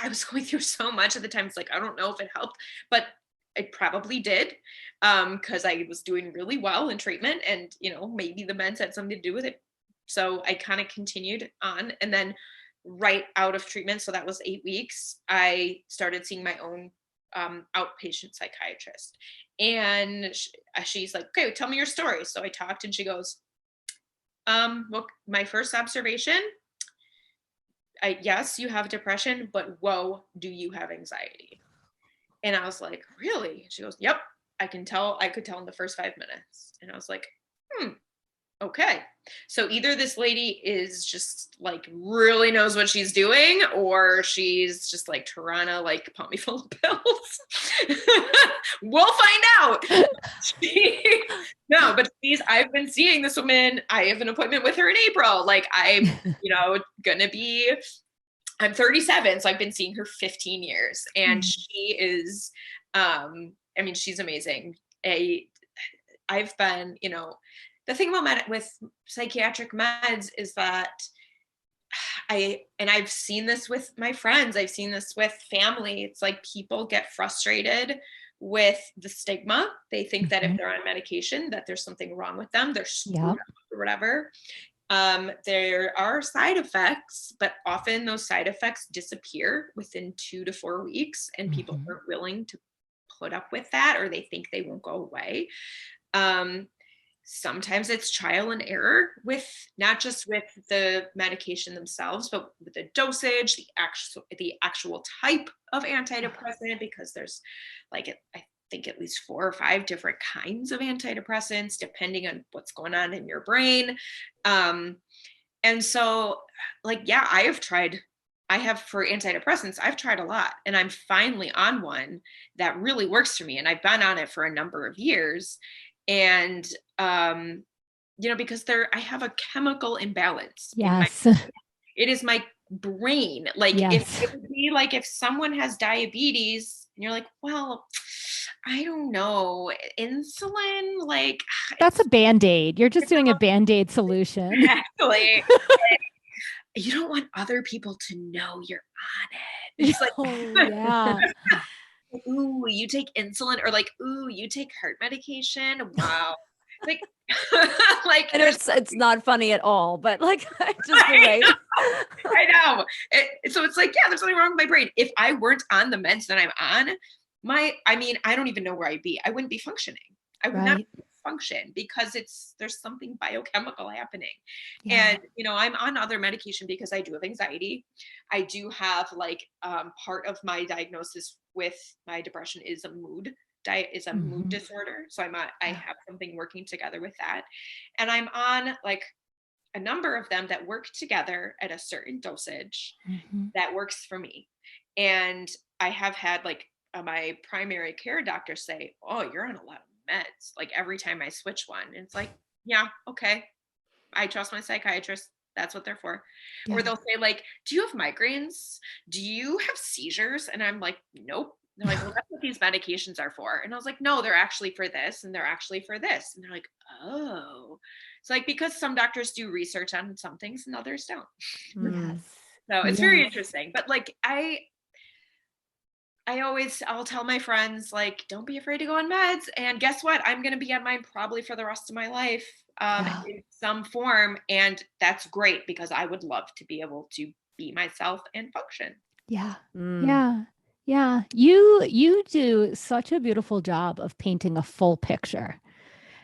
I was going through so much at the time. It's like, I don't know if it helped, but it probably did. Cause I was doing really well in treatment and, maybe the meds had something to do with it. So I kind of continued on, and then right out of treatment, so that was 8 weeks, I started seeing my own outpatient psychiatrist. And she's like, okay, tell me your story. So I talked and she goes, well, my first observation, yes, you have depression, but whoa, do you have anxiety? And I was like, really? She goes, yep, I could tell in the first 5 minutes. And I was like, okay. So either this lady is just like really knows what she's doing, or she's just like trying to like pump me full of pills. We'll find out. No, but I've been seeing this woman. I have an appointment with her in April. Like I'm, I'm 37. So I've been seeing her 15 years, and she is, she's amazing. I've been, the thing about with psychiatric meds is that I've seen this with my friends. I've seen this with family. It's like people get frustrated with the stigma. They think that if they're on medication, that there's something wrong with them. They're screwed up or whatever. There are side effects, but often those side effects disappear within 2 to 4 weeks, and people aren't willing to put up with that, or they think they won't go away. Sometimes it's trial and error with not just with the medication themselves, but with the dosage, the actual type of antidepressant, because there's I think at least 4 or 5 different kinds of antidepressants, depending on what's going on in your brain. And so I have for antidepressants, I've tried a lot, and I'm finally on one that really works for me. And I've been on it for a number of years. And, because I have a chemical imbalance. Yes. It is my brain. If it would be like if someone has diabetes and you're like, well, I don't know, insulin, that's a Band-Aid. You're just doing a Band-Aid solution. Exactly. you don't want other people to know you're on it. It's like, Oh, yeah. ooh, you take insulin, or like, ooh, you take heart medication. Wow. Like, like I know it's not funny at all, but like just the way. I know. So it's like, yeah, there's something wrong with my brain. If I weren't on the meds that I'm on, I don't even know where I'd be. I wouldn't be functioning. I would not function because there's something biochemical happening. Yeah. And, I'm on other medication because I do have anxiety. I do have like, part of my diagnosis with my depression is a mood disorder. So I have something working together with that. And I'm on like a number of them that work together at a certain dosage that works for me. And I have had like my primary care doctor say, oh, you're on a lot of meds. Like every time I switch one, and it's like, yeah, okay. I trust my psychiatrist. That's what they're for. Yeah. Or they'll say like, do you have migraines? Do you have seizures? And I'm like, nope. And they're like, well, that's what these medications are for. And I was like, no, they're actually for this. And they're actually for this. And they're like, oh, it's like, because some doctors do research on some things and others don't. Yes. So it's very interesting. But like, I'll tell my friends, like, don't be afraid to go on meds. And guess what? I'm going to be on mine probably for the rest of my life, in some form. And that's great because I would love to be able to be myself and function. Yeah. Yeah. Yeah. You do such a beautiful job of painting a full picture,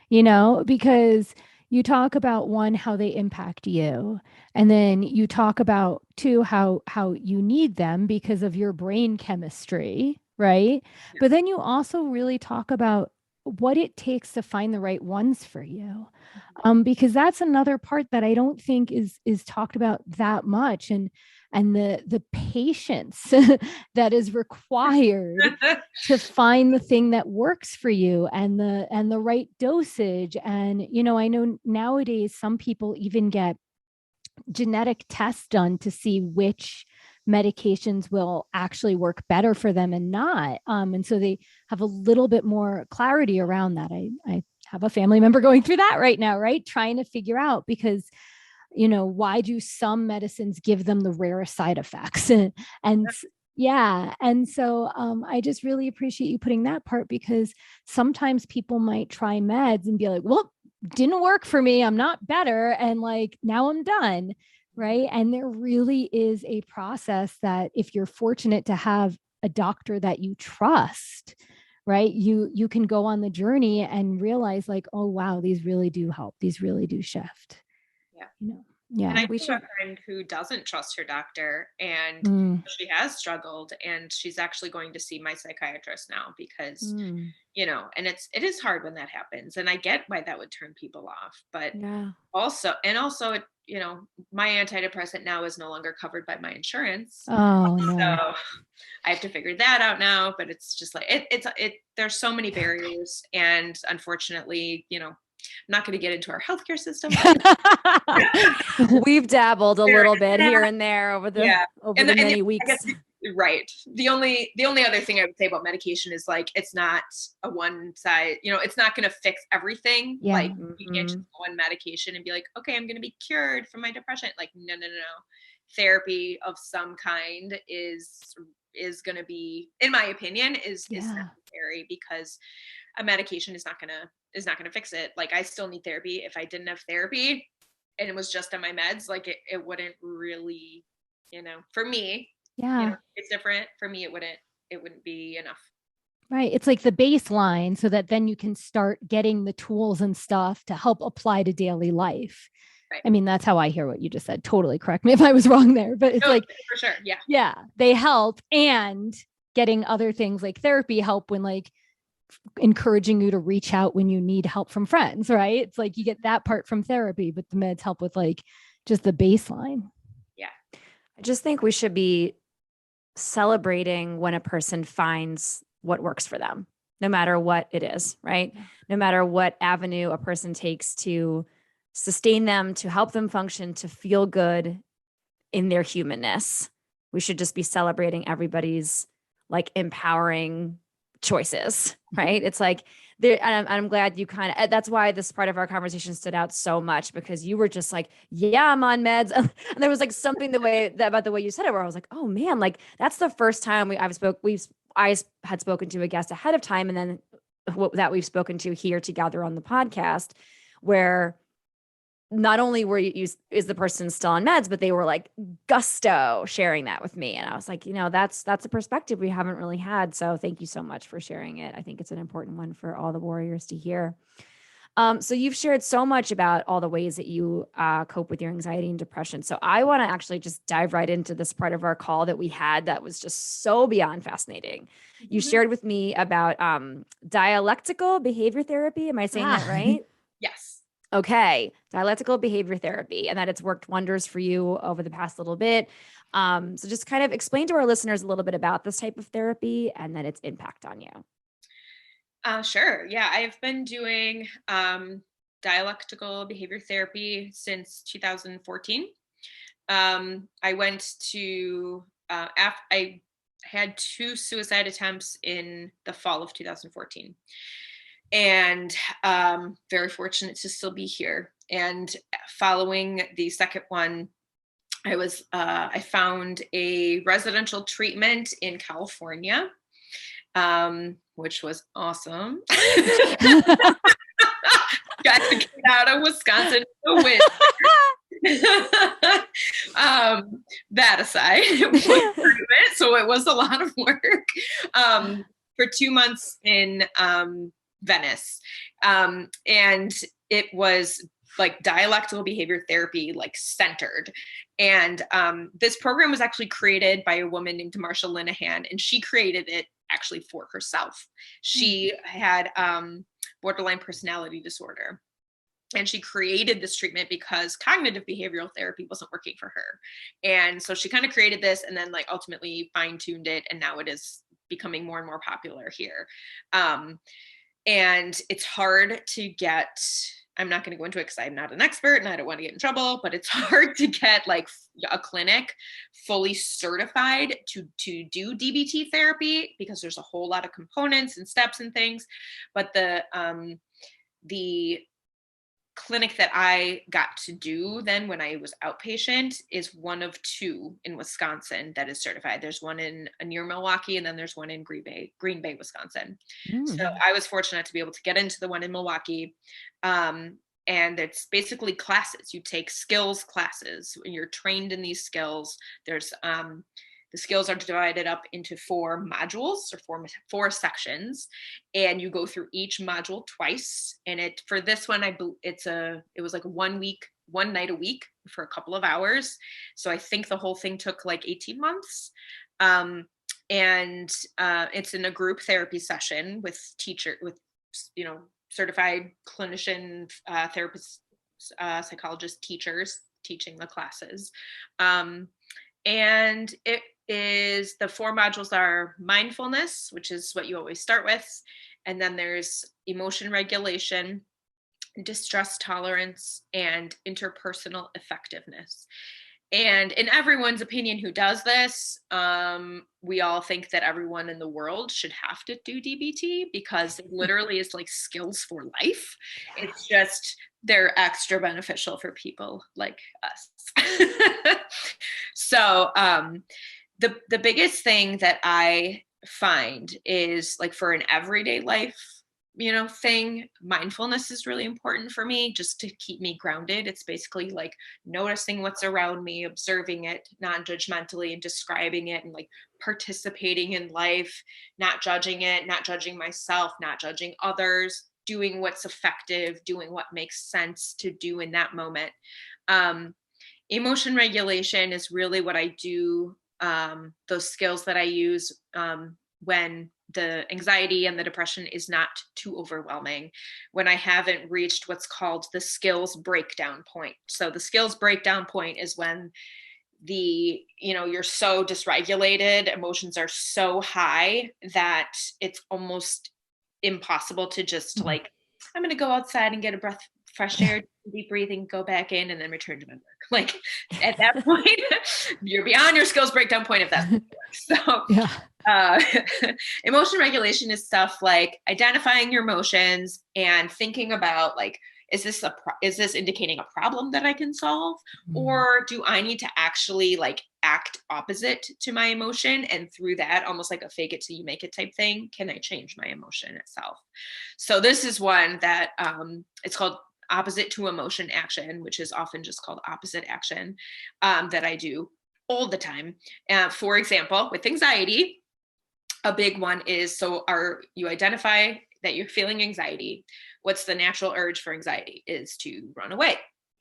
because you talk about one, how they impact you. And then you talk about two, how you need them because of your brain chemistry. Right. Yeah. But then you also really talk about what it takes to find the right ones for you. Because that's another part that I don't think is talked about that much. And the patience that is required to find the thing that works for you and the right dosage. And, I know nowadays some people even get genetic tests done to see which medications will actually work better for them and not. And so they have a little bit more clarity around that. I have a family member going through that right now, right? Trying to figure out because why do some medicines give them the rarest side effects? And so I just really appreciate you putting that part because sometimes people might try meds and be like, well, didn't work for me. I'm not better. And like, now I'm done. Right. And there really is a process that if you're fortunate to have a doctor that you trust, right, you can go on the journey and realize like, oh, wow, these really do help. These really do shift. Yeah. Yeah. And I have a friend who doesn't trust her doctor and she has struggled and she's actually going to see my psychiatrist now because, and it is hard when that happens. And I get why that would turn people off, but also, my antidepressant now is no longer covered by my insurance. Oh, no. So I have to figure that out now, but it's just like, there's so many barriers. And unfortunately, I'm not going to get into our healthcare system. We've dabbled a little bit here and there over the many weeks. Right. The only other thing I would say about medication is like, it's not a one size, it's not going to fix everything. Yeah. Like you can't just go on medication and be like, okay, I'm going to be cured from my depression. Like, no. Therapy of some kind is going to be, in my opinion, is necessary because a medication is not going to fix it. Like I still need therapy. If I didn't have therapy and it was just on my meds, like it wouldn't really, for me, it's different. For me, it wouldn't be enough. Right. It's like the baseline so that then you can start getting the tools and stuff to help apply to daily life. Right. I mean, that's how I hear what you just said. Totally correct me if I was wrong there, but it's like, for sure. Yeah. Yeah. They help, and getting other things like therapy help when like encouraging you to reach out when you need help from friends, right? It's like you get that part from therapy, but the meds help with like just the baseline. Yeah. I just think we should be celebrating when a person finds what works for them, no matter what it is, right? Yeah. No matter what avenue a person takes to sustain them, to help them function, to feel good in their humanness. We should just be celebrating everybody's like empowering choices. right? It's like there, and I'm glad you kind of, that's why this part of our conversation stood out so much, because you were just like, yeah, I'm on meds. And there was like something about the way you said it, where I was like, oh man, like that's the first time I had spoken to a guest ahead of time. And then that we've spoken to here together on the podcast, where not only is the person still on meds, but they were like gusto sharing that with me. And I was like, that's a perspective we haven't really had. So thank you so much for sharing it. I think it's an important one for all the warriors to hear. So you've shared so much about all the ways that you cope with your anxiety and depression. So I want to actually just dive right into this part of our call that we had that was just so beyond fascinating. You shared with me about dialectical behavior therapy. Am I saying that right? Yes. Okay. Dialectical behavior therapy, and that it's worked wonders for you over the past little bit. So just kind of explain to our listeners a little bit about this type of therapy and then its impact on you. Sure. Yeah. I've been doing dialectical behavior therapy since 2014. I went to, I had 2 suicide attempts in the fall of 2014. And very fortunate to still be here. And following the second one, I found a residential treatment in California, which was awesome. Got to get out of Wisconsin in the winter. That aside, so it was a lot of work for 2 months in Venice. And it was like dialectical behavior therapy, like centered. And this program was actually created by a woman named Marsha Linehan, and she created it actually for herself. She had borderline personality disorder. And she created this treatment because cognitive behavioral therapy wasn't working for her. And so she kind of created this and then like ultimately fine-tuned it. And now it is becoming more and more popular here. And it's hard to get, I'm not going to go into it because I'm not an expert and I don't want to get in trouble, but it's hard to get like a clinic fully certified to do DBT therapy because there's a whole lot of components and steps and things. But the clinic that I got to do then when I was outpatient is one of 2 in Wisconsin that is certified. There's one in near Milwaukee, and then there's one in Green Bay, Wisconsin. So I was fortunate to be able to get into the one in Milwaukee. And it's basically classes. You take skills classes and you're trained in these skills. There's the skills are divided up into 4 modules or 4 sections, and you go through each module twice. And for this one, it was like 1 night a week for a couple of hours. So I think the whole thing took like 18 months. And it's in a group therapy session with certified clinician, therapists, psychologists, teachers teaching the classes. And it is, the 4 modules are mindfulness, which is what you always start with. And then there's emotion regulation, distress tolerance, and interpersonal effectiveness. And in everyone's opinion who does this, we all think that everyone in the world should have to do DBT because it literally is like skills for life. It's just, they're extra beneficial for people like us. So the biggest thing that I find is like for an everyday life, thing, mindfulness is really important for me just to keep me grounded. It's basically like noticing what's around me, observing it non-judgmentally and describing it and like participating in life, not judging it, not judging myself, not judging others, doing what's effective, doing what makes sense to do in that moment. Emotion regulation is really what I do. Those skills that I use when the anxiety and the depression is not too overwhelming, when I haven't reached what's called the skills breakdown point. So the skills breakdown point is when you're so dysregulated, emotions are so high that it's almost impossible to just like, I'm going to go outside and get a breath fresh air, deep breathing, go back in, and then return to my work. Like at that point, you're beyond your skills breakdown point if that works. So uh, emotion regulation is stuff like identifying your emotions and thinking about like, is this indicating a problem that I can solve? Or do I need to actually like act opposite to my emotion? And through that, almost like a fake it till you make it type thing, can I change my emotion itself? So this is one that it's called opposite to emotion action, which is often just called opposite action, that I do all the time. For example, with anxiety, a big one is, you identify that you're feeling anxiety. What's the natural urge for anxiety? Is to run away,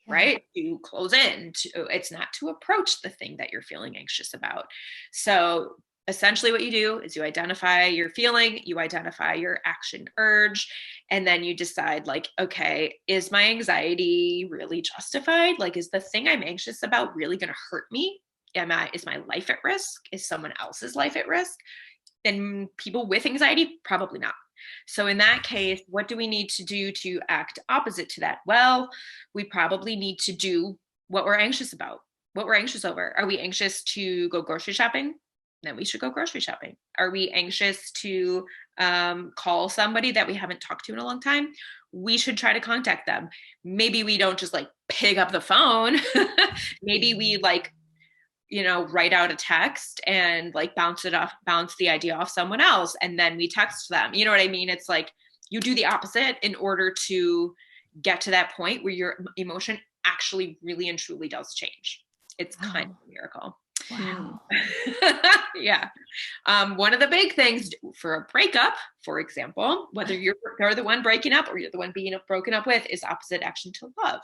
right? To close in. It's not to approach the thing that you're feeling anxious about. So essentially what you do is you identify your feeling, you identify your action urge, and then you decide like, okay, is my anxiety really justified? Like, is the thing I'm anxious about really going to hurt me? Is my life at risk? Is someone else's life at risk? And people with anxiety, probably not. So in that case, what do we need to do to act opposite to that? Well, we probably need to do what we're anxious about, what we're anxious over. Are we anxious to go grocery shopping? Then we should go grocery shopping. Are we anxious to call somebody that we haven't talked to in a long time? We should try to contact them. Maybe we don't just like pick up the phone. Maybe we like, write out a text and like bounce the idea off someone else. And then we text them. You know what I mean? It's like you do the opposite in order to get to that point where your emotion actually really and truly does change. It's kind of a miracle. Wow. Yeah. One of the big things for a breakup, for example, whether you're the one breaking up or you're the one being broken up with, is opposite action to love.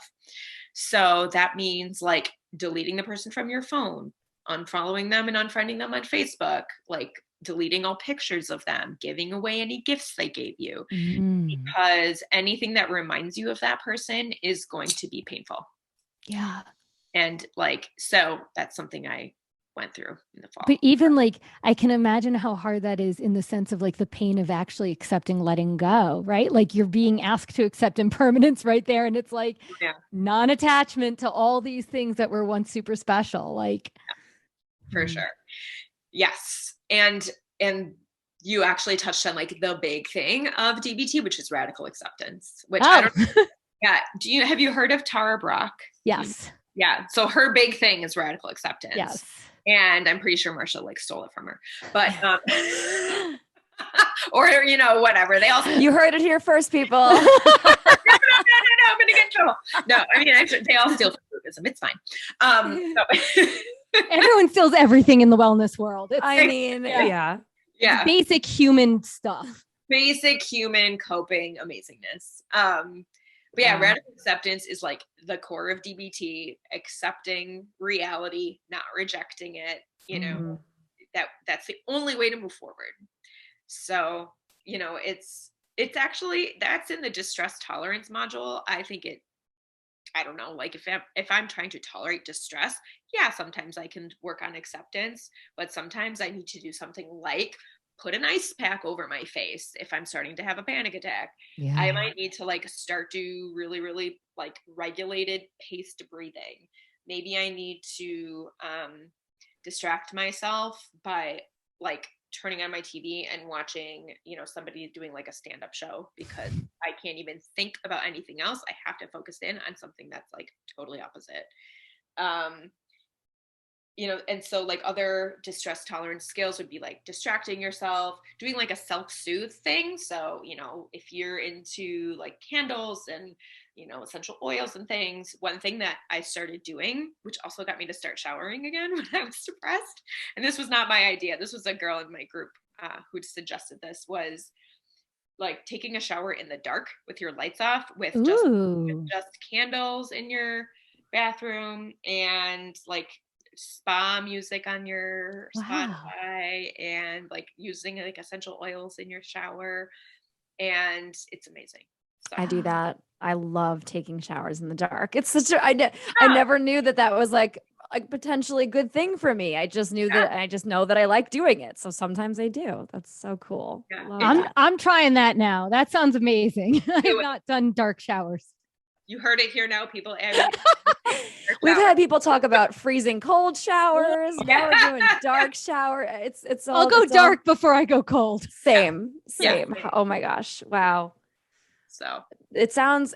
So that means like deleting the person from your phone, unfollowing them and unfriending them on Facebook, like deleting all pictures of them, giving away any gifts they gave you, because anything that reminds you of that person is going to be painful. Yeah. And like, so that's something I went through in the fall. But even like, I can imagine how hard that is in the sense of like the pain of actually accepting letting go, right? Like you're being asked to accept impermanence right there. And it's like non-attachment to all these things that were once super special. Like, for sure. Yes. And you actually touched on like the big thing of DBT, which is radical acceptance, which I don't know. Yeah. Have you heard of Tara Brach? Yes. Yeah. So her big thing is radical acceptance. Yes. And I'm pretty sure Marsha like stole it from her, but, or, whatever. They all, you heard it here first, people. No, I'm going to get in trouble. No, I mean, actually, they all steal from Buddhism. It's fine. Everyone steals everything in the wellness world. Yeah. Basic human stuff. Basic human coping amazingness. But yeah, radical acceptance is like the core of DBT, accepting reality, not rejecting it, that's the only way to move forward. So, it's actually, that's in the distress tolerance module. I think I don't know, like if I'm trying to tolerate distress, sometimes I can work on acceptance, but sometimes I need to do something like put an ice pack over my face if I'm starting to have a panic attack. Yeah. I might need to like start to really, really like regulated paced breathing. Maybe I need to distract myself by like turning on my TV and watching, somebody doing like a stand-up show, because I can't even think about anything else. I have to focus in on something that's like totally opposite. And so like other distress tolerance skills would be like distracting yourself, doing like a self-soothe thing. So, if you're into like candles and, essential oils and things, one thing that I started doing, which also got me to start showering again when I was depressed, and this was not my idea, this was a girl in my group who suggested this, was like taking a shower in the dark with your lights off, with just candles in your bathroom, and like spa music on your Spotify, and like using like essential oils in your shower, and it's amazing. So. I do that. I love taking showers in the dark. It's such I never knew that was like a potentially good thing for me. I just knew that I just know that I like doing it. So sometimes I do. That's so cool. Yeah. I'm trying that now. That sounds amazing. I have not done dark showers. You heard it here now, people. Abby, We've had people talk about freezing cold showers. Now we're doing dark shower. It's all. I'll go dark before I go cold. Same. Yeah. Oh my gosh! Wow. So It sounds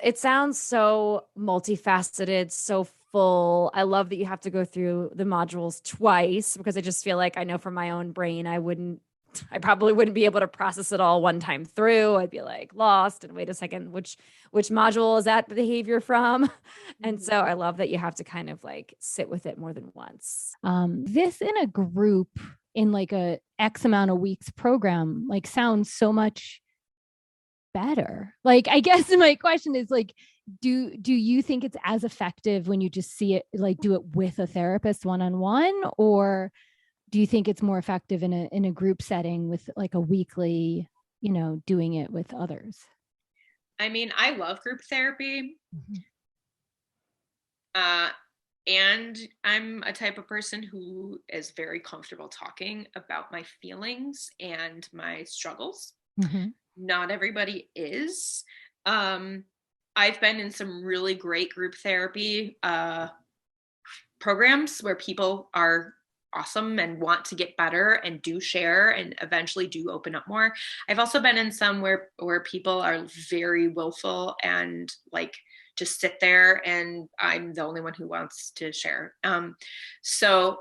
so multifaceted, so full. I love that you have to go through the modules twice, because I just feel like I know from my own brain I probably wouldn't be able to process it all one time through. I'd be like lost and wait a second, which module is that behavior from? And so I love that you have to kind of like sit with it more than once. This in a group in like a X amount of weeks program, like sounds so much better. Like, I guess my question is like, do you think it's as effective when you just see it, like do it with a therapist one-on-one, or do you think it's more effective in a group setting with like a weekly, doing it with others? I mean, I love group therapy. Mm-hmm. And I'm a type of person who is very comfortable talking about my feelings and my struggles. Mm-hmm. Not everybody is. I've been in some really great group therapy programs where people are awesome and want to get better and do share and eventually do open up more. I've also been in some where people are very willful and like just sit there and I'm the only one who wants to share. So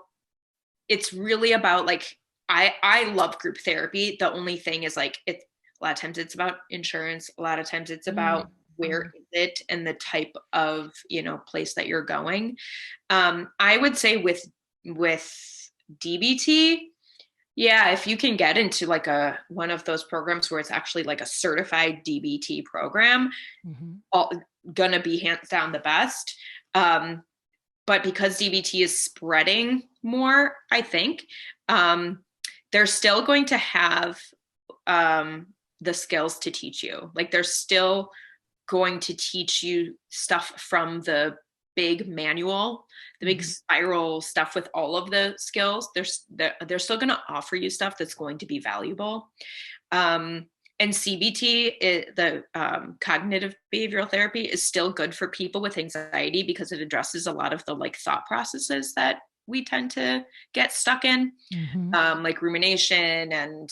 it's really about like, I love group therapy. The only thing is like, a lot of times it's about insurance. A lot of times it's about where is it and the type of, place that you're going. I would say with DBT, yeah, if you can get into like one of those programs where it's actually like a certified DBT program, gonna be hands down the best. But because DBT is spreading more, I think, they're still going to have the skills to teach you. Like they're still going to teach you stuff from the big manual, the big spiral stuff with all of the skills. They're still going to offer you stuff that's going to be valuable. And CBT, the cognitive behavioral therapy, is still good for people with anxiety because it addresses a lot of the like thought processes that we tend to get stuck in, like rumination and,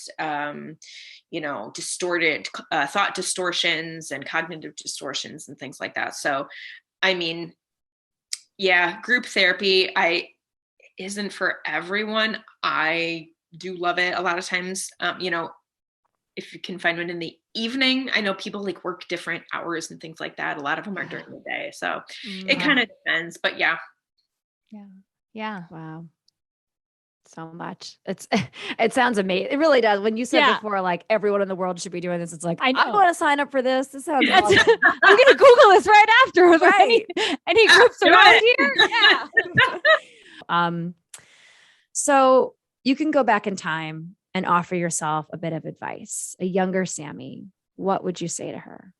distorted thought distortions and cognitive distortions and things like that. So, I mean, yeah, group therapy isn't for everyone. I do love it. A lot of times, if you can find one in the evening, I know people like work different hours and things like that. A lot of them are during the day. So it kind of depends, but yeah. Yeah. Wow. So much. It sounds amazing. It really does. When you said before, like everyone in the world should be doing this, it's like, I want to sign up for this. This sounds awesome. I'm going to Google this right after. Right. Any groups around here? Yeah. So you can go back in time and offer yourself a bit of advice. A younger Sami, what would you say to her?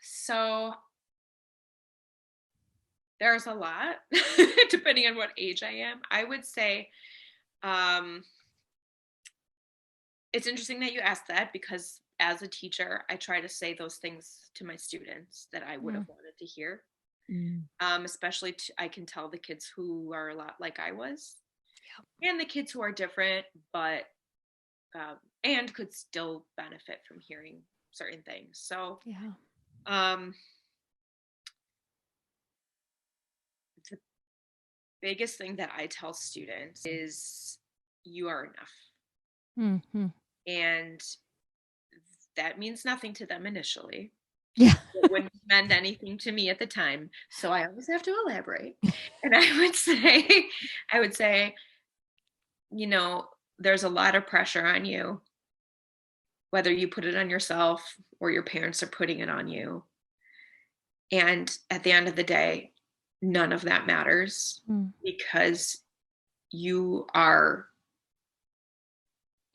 So there's a lot, depending on what age I am. I would say, it's interesting that you asked that because as a teacher, I try to say those things to my students that I would have wanted to hear. Especially I can tell the kids who are a lot like I was, and the kids who are different, but and could still benefit from hearing certain things. So, the biggest thing that I tell students is you are enough, and that means nothing to them initially. Yeah. It wouldn't meant anything to me at the time. So I always have to elaborate. And I would say, there's a lot of pressure on you, whether you put it on yourself or your parents are putting it on you. And at the end of the day, none of that matters because you are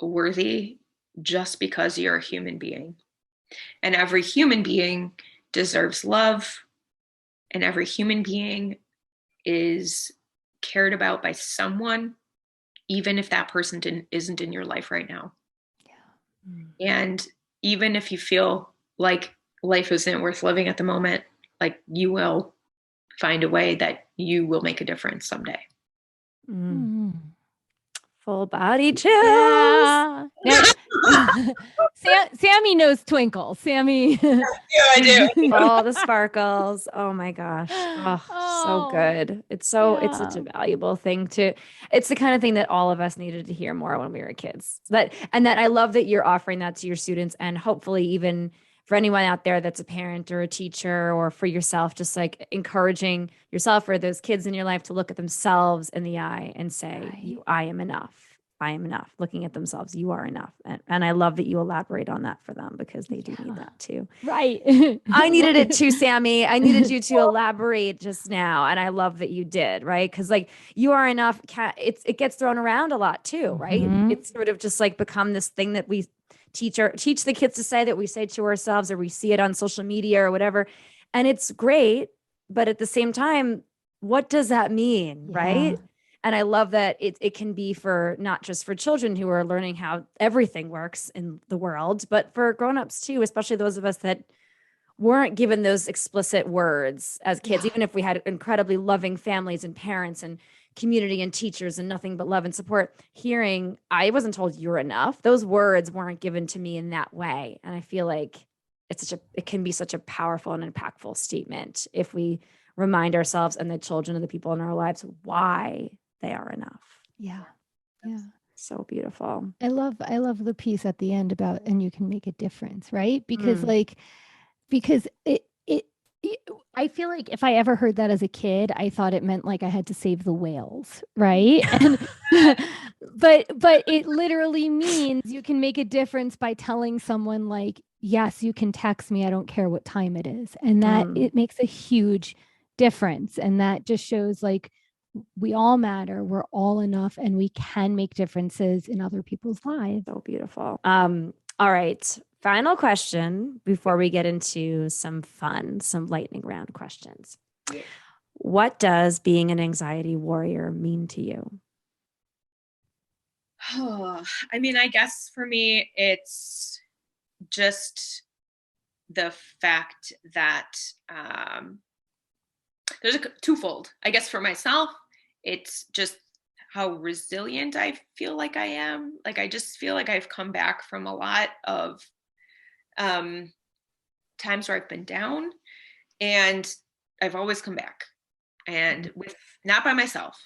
worthy just because you're a human being. And every human being deserves love, and every human being is cared about by someone, even if that person isn't in your life right now. And even if you feel like life isn't worth living at the moment, like you will find a way that you will make a difference someday. Mm. Full body chills. Yeah. Sammy knows Twinkle. Sammy. Yeah, I do. All the sparkles. Oh my gosh. Oh, so good. It's such a valuable thing it's the kind of thing that all of us needed to hear more when we were kids. That I love that you're offering that to your students, and hopefully even for anyone out there that's a parent or a teacher, or for yourself, just like encouraging yourself or those kids in your life to look at themselves in the eye and say, I am enough. I am enough. Looking at themselves, you are enough. And I love that you elaborate on that for them, because they do need that too. Right. I needed it too, Sammy. I needed you to elaborate just now. And I love that you did, right? Because like, you are enough. It gets thrown around a lot too, right? Mhm. It's sort of just like become this thing that we teach the kids to say, that we say to ourselves, or we see it on social media or whatever. And it's great. But at the same time, what does that mean? Yeah. Right. And I love that it can be for not just for children who are learning how everything works in the world, but for grownups too, especially those of us that weren't given those explicit words as kids, even if we had incredibly loving families and parents and community and teachers and nothing but love and support. Hearing, I wasn't told you're enough. Those words weren't given to me in that way. And I feel like it can be such a powerful and impactful statement if we remind ourselves and the children and the people in our lives why they are enough. Yeah. Yeah. So beautiful. I love the piece at the end about, and you can make a difference, right? Because I feel like if I ever heard that as a kid, I thought it meant like I had to save the whales, right? And but it literally means you can make a difference by telling someone like, yes, you can text me, I don't care what time it is. And that it makes a huge difference. And that just shows like we all matter, we're all enough, and we can make differences in other people's lives. So beautiful. All right. Final question before we get into some lightning round questions. Yeah. What does being an anxiety warrior mean to you? I mean, I guess for me, it's just the fact that there's a twofold. I guess for myself, it's just how resilient I feel like I am. Like, I just feel like I've come back from a lot of times where I've been down, and I've always come back, and not by myself.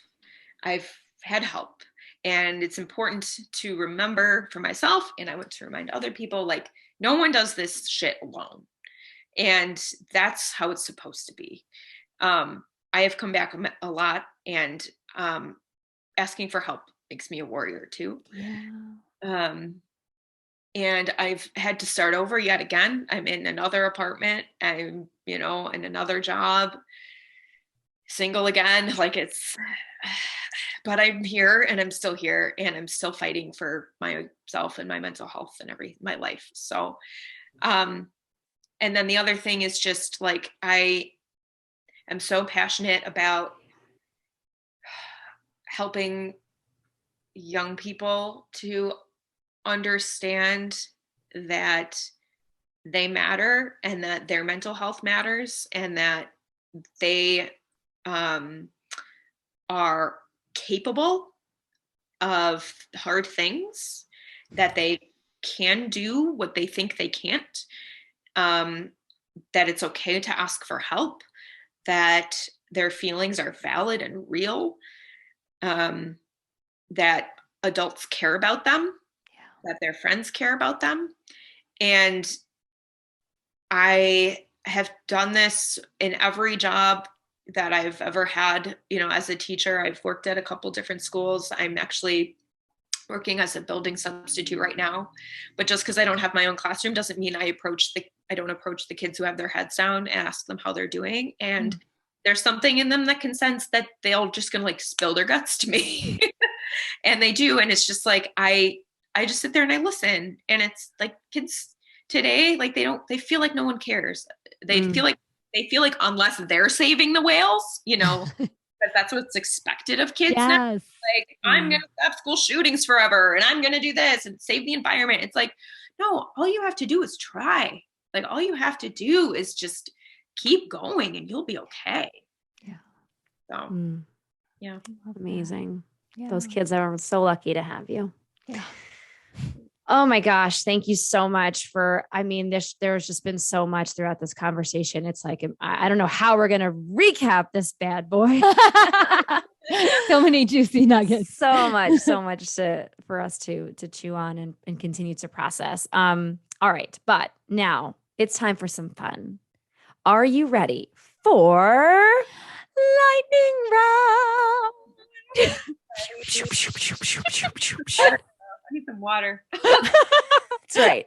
I've had help, and it's important to remember for myself, and I want to remind other people, like, no one does this shit alone, and that's how it's supposed to be. I have come back a lot, and asking for help makes me a warrior too. Yeah. And I've had to start over yet again. I'm in another apartment. I'm, in another job, single again. Like, but I'm here, and I'm still here, and I'm still fighting for myself and my mental health and my life. So, and then the other thing is just like, I am so passionate about helping young people to understand that they matter, and that their mental health matters, and that they are capable of hard things, that they can do what they think they can't, that it's okay to ask for help, that their feelings are valid and real, that adults care about them, that their friends care about them. And I have done this in every job that I've ever had. As a teacher, I've worked at a couple different schools. I'm actually working as a building substitute right now. But just because I don't have my own classroom doesn't mean I don't approach the kids who have their heads down and ask them how they're doing. And there's something in them that can sense that they're just gonna like spill their guts to me. And they do. And it's just like, I just sit there and I listen. And it's like, kids today, like, they feel like no one cares. They feel like unless they're saving the whales, because that's what's expected of kids now. Like, I'm going to stop school shootings forever, and I'm going to do this and save the environment. It's like, no, all you have to do is try. Like all you have to do is just keep going and you'll be okay. Yeah. So yeah. Amazing. Yeah. Those kids are so lucky to have you. Yeah. Oh my gosh. Thank you so much there's just been so much throughout this conversation. It's like, I don't know how we're going to recap this bad boy. So many juicy nuggets. so much for us to chew on and continue to process. All right. But now it's time for some fun. Are you ready for lightning round? I need some water. That's right.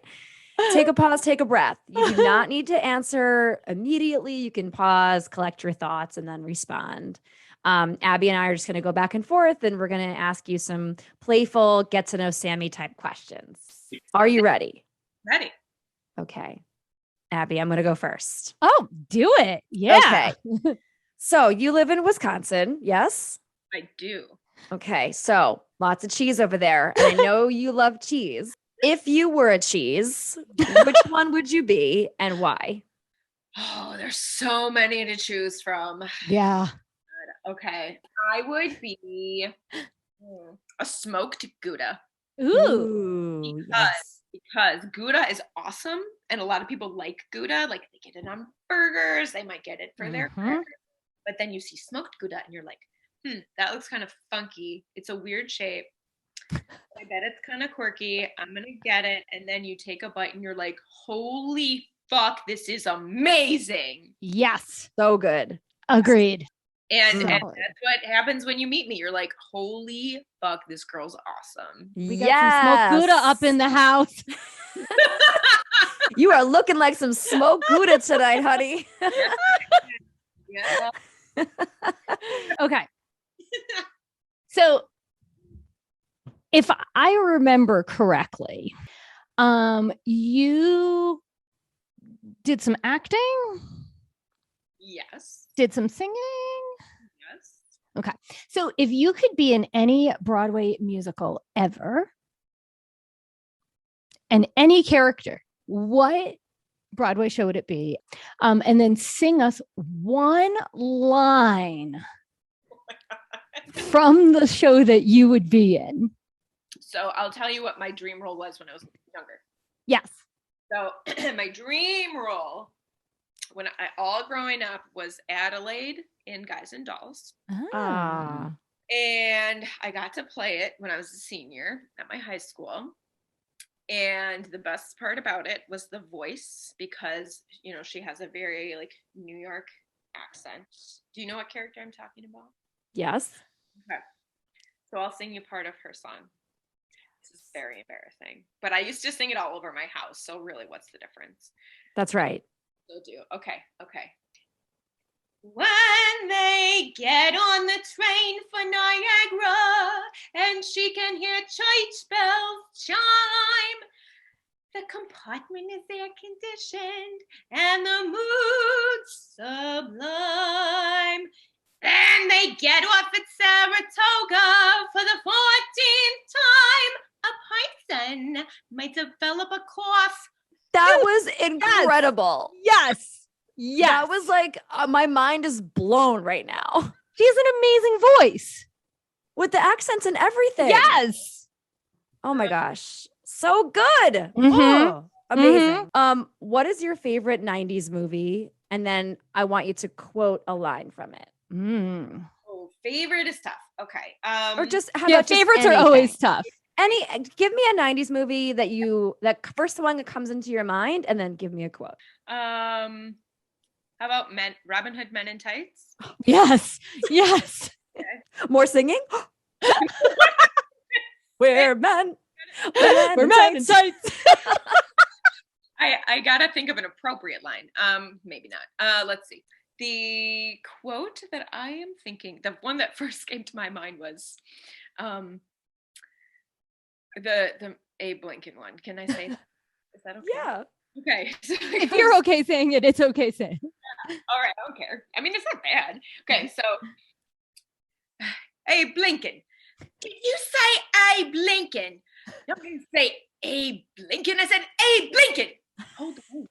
Take a pause, take a breath. You do not need to answer immediately. You can pause, collect your thoughts, and then respond. Abby and I are just going to go back and forth, and we're going to ask you some playful, get to know Sami type questions. Are you ready? Ready. Okay. Abby, I'm going to go first. Oh, do it. Yeah. Okay. So you live in Wisconsin, yes? I do. Okay. So lots of cheese over there. And I know you love cheese. If you were a cheese, which one would you be and why? Oh, there's so many to choose from. Yeah. Okay. I would be a smoked Gouda. Ooh. Because Gouda is awesome. And a lot of people like Gouda. Like they get it on burgers. They might get it for their crackers. But then you see smoked Gouda and you're like, that looks kind of funky. It's a weird shape. I bet it's kind of quirky. I'm going to get it. And then you take a bite and you're like, holy fuck, this is amazing. Yes. So good. Agreed. And that's what happens when you meet me. You're like, holy fuck, this girl's awesome. We got some smoked Gouda up in the house. You are looking like some smoked Gouda tonight, honey. Yeah. Okay. So if I remember correctly, you did some acting? Yes. Did some singing? Yes. Okay. So if you could be in any Broadway musical ever and any character, what Broadway show would it be? And then sing us one line from the show that you would be in. So I'll tell you what my dream role was when I was younger. Yes. So my dream role when I all growing up was Adelaide in Guys and Dolls. Ah. And I got to play it when I was a senior at my high school. And the best part about it was the voice, because, you know, she has a very like New York accent. Do you know what character I'm talking about? Yes. Okay. So I'll sing you part of her song. This is very embarrassing, but I used to sing it all over my house. So really, what's the difference? That's right. So do. Okay. When they get on the train for Niagara and she can hear church bells chime, the compartment is air conditioned and the mood's sublime. Then they get off at Saratoga for the 14th time. A person might develop a cough. That was incredible. Yes. Yes. That was like, my mind is blown right now. She has an amazing voice. With the accents and everything. Yes. Oh my gosh. So good. Mm-hmm. Oh, amazing. What is your favorite 90s movie? And then I want you to quote a line from it. Oh, favorite is tough. Okay. Or just how Yeah, about just favorites are anything? always tough. Give me a 90s movie that first one that comes into your mind, and then give me a quote. How about Robin Hood Men in Tights? Yes. Yes. Okay. More singing? We're men. We're men in tights. I gotta think of an appropriate line. Maybe not. Let's see. The quote that I am thinking, the one that first came to my mind was the Abe Lincoln one. Can I say that? Is that okay? Yeah. Okay. So If you're okay saying it, it's okay saying it. all right, I don't care. I mean, it's not bad. Okay, so Abe Lincoln. Did you say Abe Lincoln? No, I didn't say Abe Lincoln. I said Abe Lincoln. Hold on.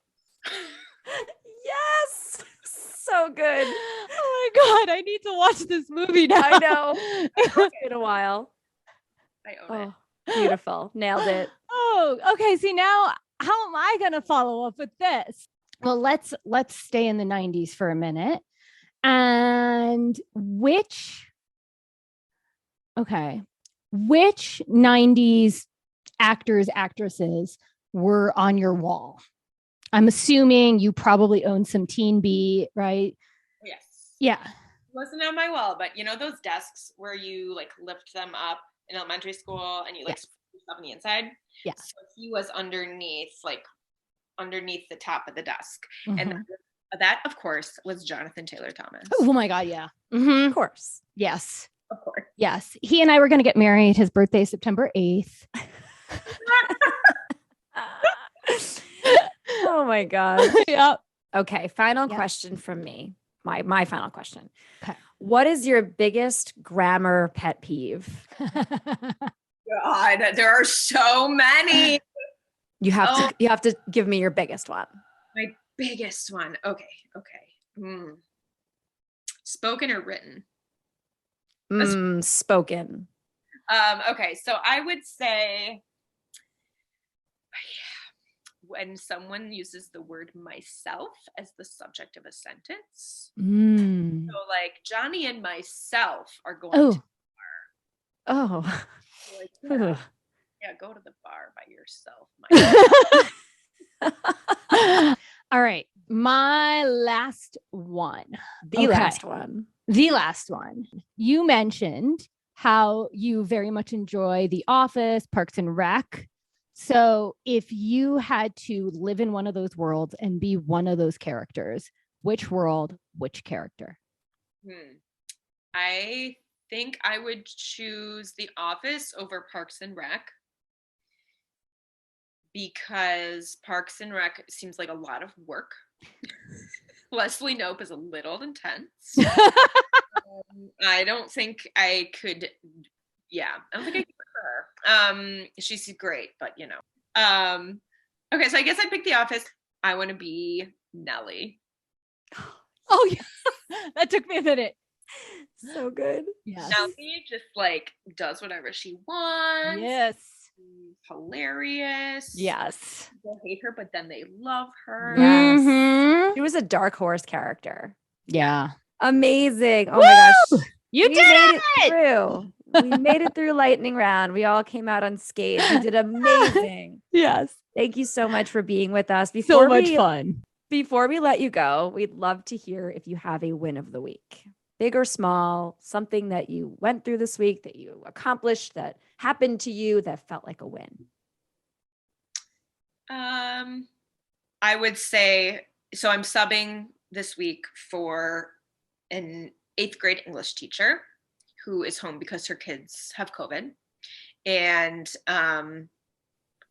Yes. So good. Oh my God, I need to watch this movie now. I know. It's been a while. I own it. Beautiful. Nailed it. Oh, okay. See, now how am I going to follow up with this? Well, let's stay in the 90s for a minute. And which 90s actors, actresses were on your wall? I'm assuming you probably owned some Teen B, right? Yes. Yeah. It wasn't on my wall, but you know those desks where you like lift them up in elementary school and you like put stuff on the inside? Yeah. So he was underneath the top of the desk. Mm-hmm. And that, of course, was Jonathan Taylor Thomas. Oh my God, yeah. Mm-hmm. Of course. Yes. Of course. Yes. He and I were going to get married. His birthday is September 8th. Oh my God. Yep. Okay. Final question from me. My final question. Okay. What is your biggest grammar pet peeve? God, there are so many. You have to give me your biggest one. My biggest one. Okay. Spoken or written? Spoken. Okay, so I would say when someone uses the word myself as the subject of a sentence. So like Johnny and myself are going to the bar. Oh. Like, yeah, go to the bar by yourself. All right. My last one. The last one. You mentioned how you very much enjoy The Office, Parks and Rec. So if you had to live in one of those worlds and be one of those characters, which world, which character? I think I would choose The Office over Parks and Rec because Parks and Rec seems like a lot of work. Leslie Knope is a little intense. I don't think I could. Yeah, I don't think I could for her. She's great, but you know. Okay, so I guess I picked The Office. I want to be Nellie. Oh yeah, that took me a minute. So good. Yes. Nellie just like does whatever she wants. Yes. She's hilarious. Yes. People hate her, but then they love her. Yes. Mm-hmm. She was a dark horse character. Yeah. Amazing. Oh my gosh. You We did made it through. We made it through lightning round. We all came out unscathed. You did amazing. Yes. Thank you so much for being with us. So much fun. Before we let you go, we'd love to hear if you have a win of the week. Big or small, something that you went through this week that you accomplished, that happened to you, that felt like a win. I would say, so I'm subbing this week for an 8th grade English teacher who is home because her kids have COVID. And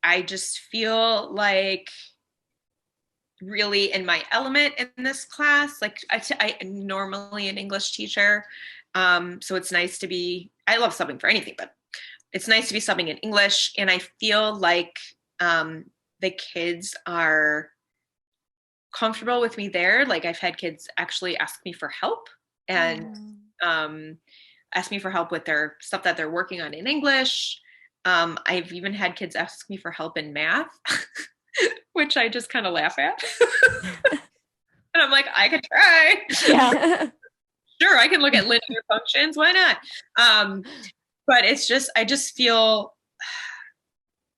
I just feel like really in my element in this class. Like I'm normally an English teacher. So it's nice to be, I love subbing for anything, but it's nice to be subbing in English. And I feel like the kids are comfortable with me there. Like I've had kids actually ask me for help and ask me for help with their stuff that they're working on in English. I've even had kids ask me for help in math, which I just kind of laugh at. And I'm like, I could try. Yeah. Sure, I can look at linear functions. Why not? But it's just, I just feel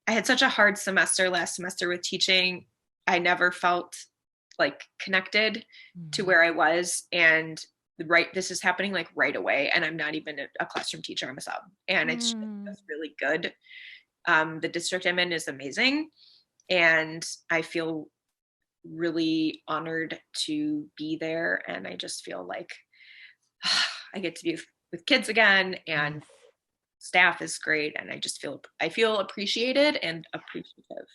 I had such a hard semester last semester with teaching. I never felt like connected to where I was. And this is happening like right away. And I'm not even a classroom teacher, I'm a sub. And it's just really good. The district I'm in is amazing. And I feel really honored to be there. And I just feel like I get to be with kids again, and staff is great. And I feel appreciated and appreciative.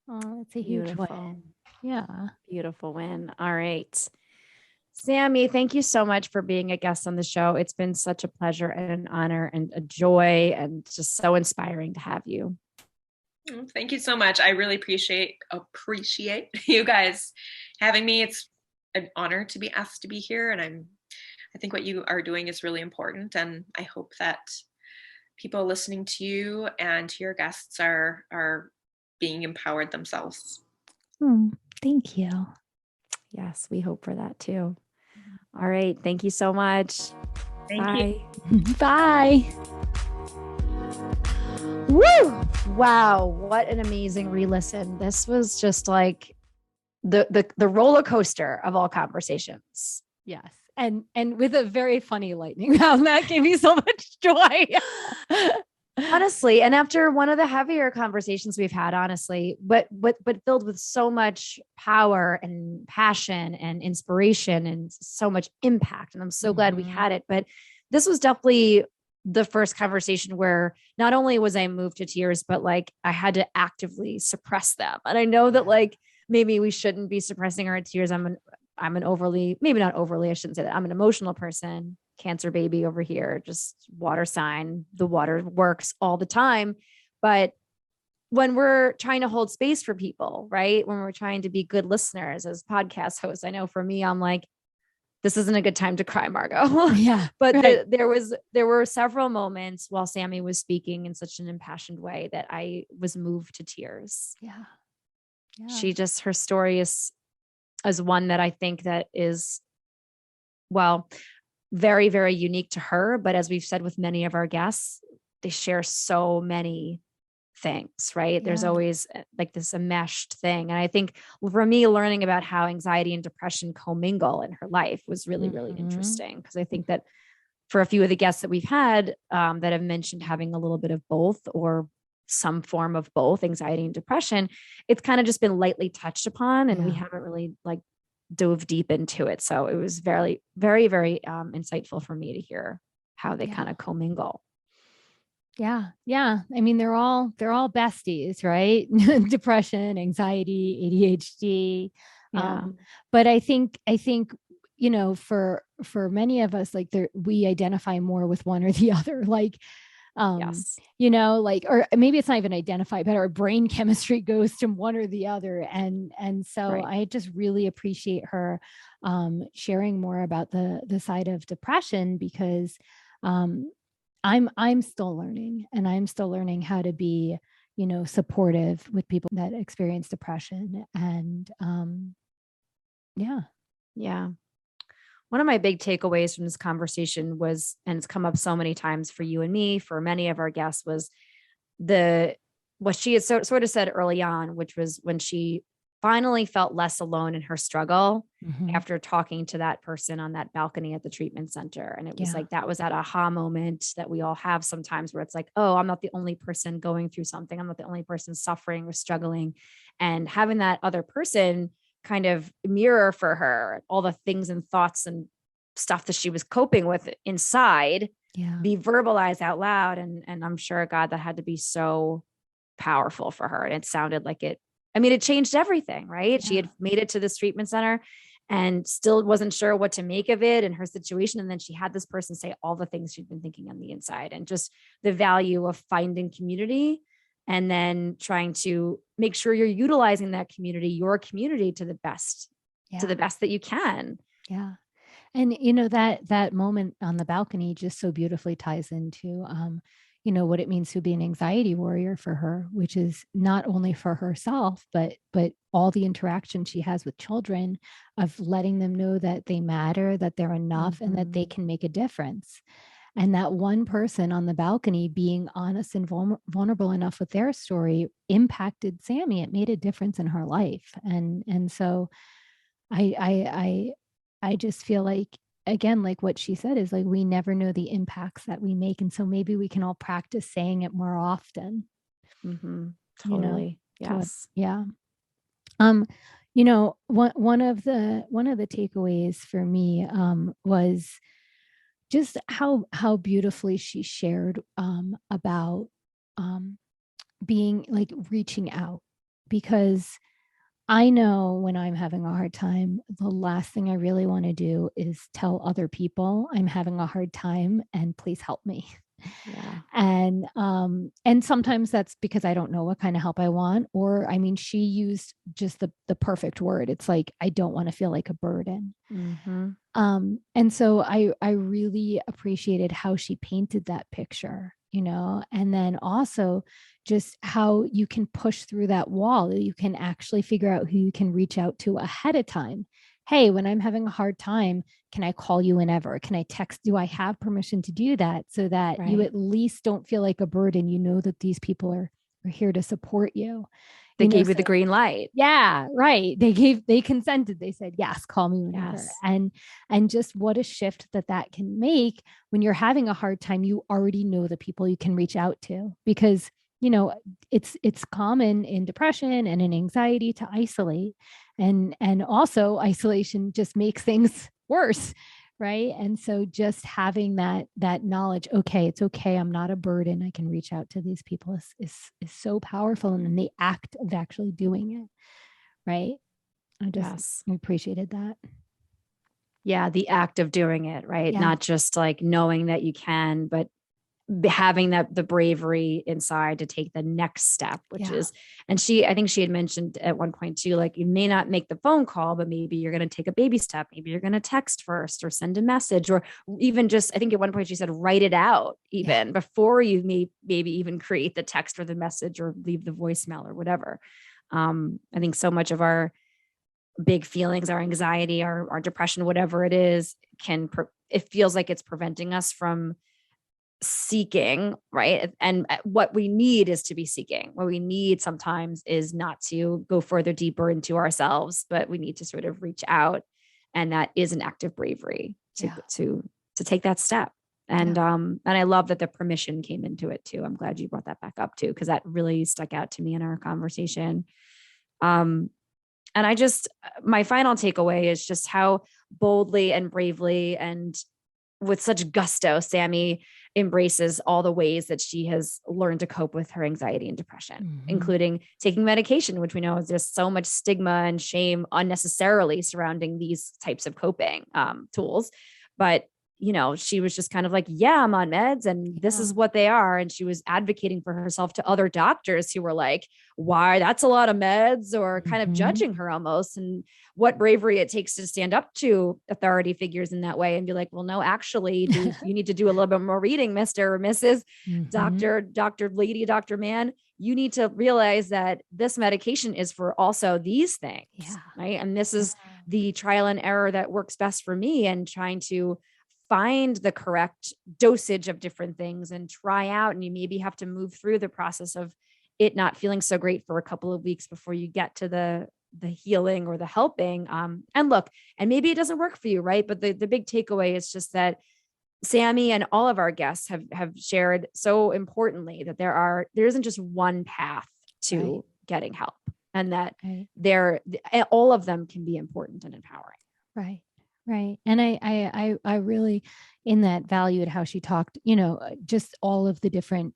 Oh, that's a huge win. Yeah. Beautiful win. All right. Sami, thank you so much for being a guest on the show. It's been such a pleasure and an honor and a joy, and just so inspiring to have you. Thank you so much. I really appreciate you guys having me. It's an honor to be asked to be here, and I think what you are doing is really important, and I hope that people listening to you and to your guests are being empowered themselves. Thank you. Yes, we hope for that too. All right. Thank you so much. Thank you. Bye. Woo! Wow, what an amazing re-listen. This was just like the roller coaster of all conversations. Yes. And with a very funny lightning round that gave me so much joy. Honestly, and after one of the heavier conversations we've had, honestly, but filled with so much power and passion and inspiration and so much impact. And I'm so glad we had it. But this was definitely the first conversation where not only was I moved to tears, but like I had to actively suppress them. And I know that like maybe we shouldn't be suppressing our tears. I'm an overly, maybe not overly, I shouldn't say that. I'm an emotional person. Cancer baby over here, just water sign. The water works all the time. But when we're trying to hold space for people, right? When we're trying to be good listeners as podcast hosts, I know for me, I'm like, this isn't a good time to cry, Margot. Yeah. But right. there were several moments while Sami was speaking in such an impassioned way that I was moved to tears. Yeah. Her story is one that I think that is, well, very, very unique to her. But as we've said with many of our guests, they share so many things, right? Yeah. There's always like this enmeshed thing. And I think for me, learning about how anxiety and depression commingle in her life was really, really interesting. Because I think that for a few of the guests that we've had that have mentioned having a little bit of both or some form of both anxiety and depression, it's kind of just been lightly touched upon. And we haven't really like dove deep into it. So it was very, very, very insightful for me to hear how they kind of commingle. Yeah. I mean, they're all besties, right? Depression, anxiety, ADHD. But I think, you know, for many of us, like we identify more with one or the other, like, you know, like, or maybe it's not even identify, but our brain chemistry goes to one or the other. And so I just really appreciate her sharing more about the side of depression, because I'm still learning, and I'm still learning how to be, you know, supportive with people that experience depression. And yeah. One of my big takeaways from this conversation was, and it's come up so many times for you and me, for many of our guests, was what she had sort of said early on, which was when she finally felt less alone in her struggle after talking to that person on that balcony at the treatment center. And it was like, that was that aha moment that we all have sometimes, where it's like, oh, I'm not the only person going through something. I'm not the only person suffering or struggling. And having that other person kind of mirror for her all the things and thoughts and stuff that she was coping with inside, be verbalized out loud. And I'm sure, God, that had to be so powerful for her. And it sounded like it changed everything, right? She had made it to this treatment center and still wasn't sure what to make of it and her situation. And then she had this person say all the things she'd been thinking on the inside, and just the value of finding community and then trying to make sure you're utilizing that community, your community, to the best that you can. Yeah. And, you know, that moment on the balcony just so beautifully ties into, you know, what it means to be an anxiety warrior for her, which is not only for herself, but all the interaction she has with children, of letting them know that they matter, that they're enough, and that they can make a difference. And that one person on the balcony being honest and vulnerable enough with their story impacted Sami. It made a difference in her life. And so I just feel like, again, like what she said, is like, we never know the impacts that we make. And so maybe we can all practice saying it more often. Totally. You know? Yes. Yeah. You know, one of the takeaways for me was just how beautifully she shared about being like reaching out, because I know when I'm having a hard time, the last thing I really want to do is tell other people I'm having a hard time and please help me. Yeah. And sometimes that's because I don't know what kind of help I want. Or, I mean, she used just the perfect word. It's like, I don't want to feel like a burden. Mm-hmm. And so I really appreciated how she painted that picture, you know, and then also just how you can push through that wall. You can actually figure out who you can reach out to ahead of time. Hey, when I'm having a hard time, can I call you whenever? Can I text? Do I have permission to do that so that you Right. at least don't feel like a burden? You know that these people are here to support you. They You know, gave you the so green light. yeah, right. They consented. They said, yes, call me whenever. Yes. And just what a shift that can make when you're having a hard time. You already know the people you can reach out to, because, you know, it's common in depression and in anxiety to isolate, and also isolation just makes things worse. Right. And so just having that knowledge, okay, it's okay, I'm not a burden, I can reach out to these people, is so powerful. And then the act of actually doing it. Right. I just Yes. appreciated that. Yeah. The act of doing it, right? Yeah. Not just like knowing that you can, but having the bravery inside to take the next step, which is, and I think she had mentioned at one point too, like, you may not make the phone call, but maybe you're going to take a baby step. Maybe you're going to text first or send a message, or even just, I think at one point she said, write it out even before you maybe even create the text or the message or leave the voicemail or whatever. I think so much of our big feelings, our anxiety, our depression, whatever it is, it feels like it's preventing us from seeking, right? And what we need is to be seeking. What we need sometimes is not to go further deeper into ourselves, but we need to sort of reach out, and that is an act of bravery to take that step. And I love that the permission came into it too. I'm glad you brought that back up too, because that really stuck out to me in our conversation. And my final takeaway is just how boldly and bravely and with such gusto Sami embraces all the ways that she has learned to cope with her anxiety and depression, including taking medication, which we know is just so much stigma and shame unnecessarily surrounding these types of coping tools. But, you know, she was just kind of like, yeah, I'm on meds and this is what they are. And she was advocating for herself to other doctors who were like, why, that's a lot of meds, or kind of judging her almost. And what bravery it takes to stand up to authority figures in that way and be like, well, no, actually, you need to do a little bit more reading, Mr. or Mrs. Dr. Lady, Dr. Man. You need to realize that this medication is for also these things, right? And this is the trial and error that works best for me, and trying to find the correct dosage of different things and try out. And you maybe have to move through the process of it not feeling so great for a couple of weeks before you get to the healing or the helping. And look, and maybe it doesn't work for you, right? But the big takeaway is just that Sami and all of our guests have shared so importantly that there isn't just one path to getting help, and that all of them can be important and empowering. Right. Right. And I really, in that, valued how she talked, you know, just all of the different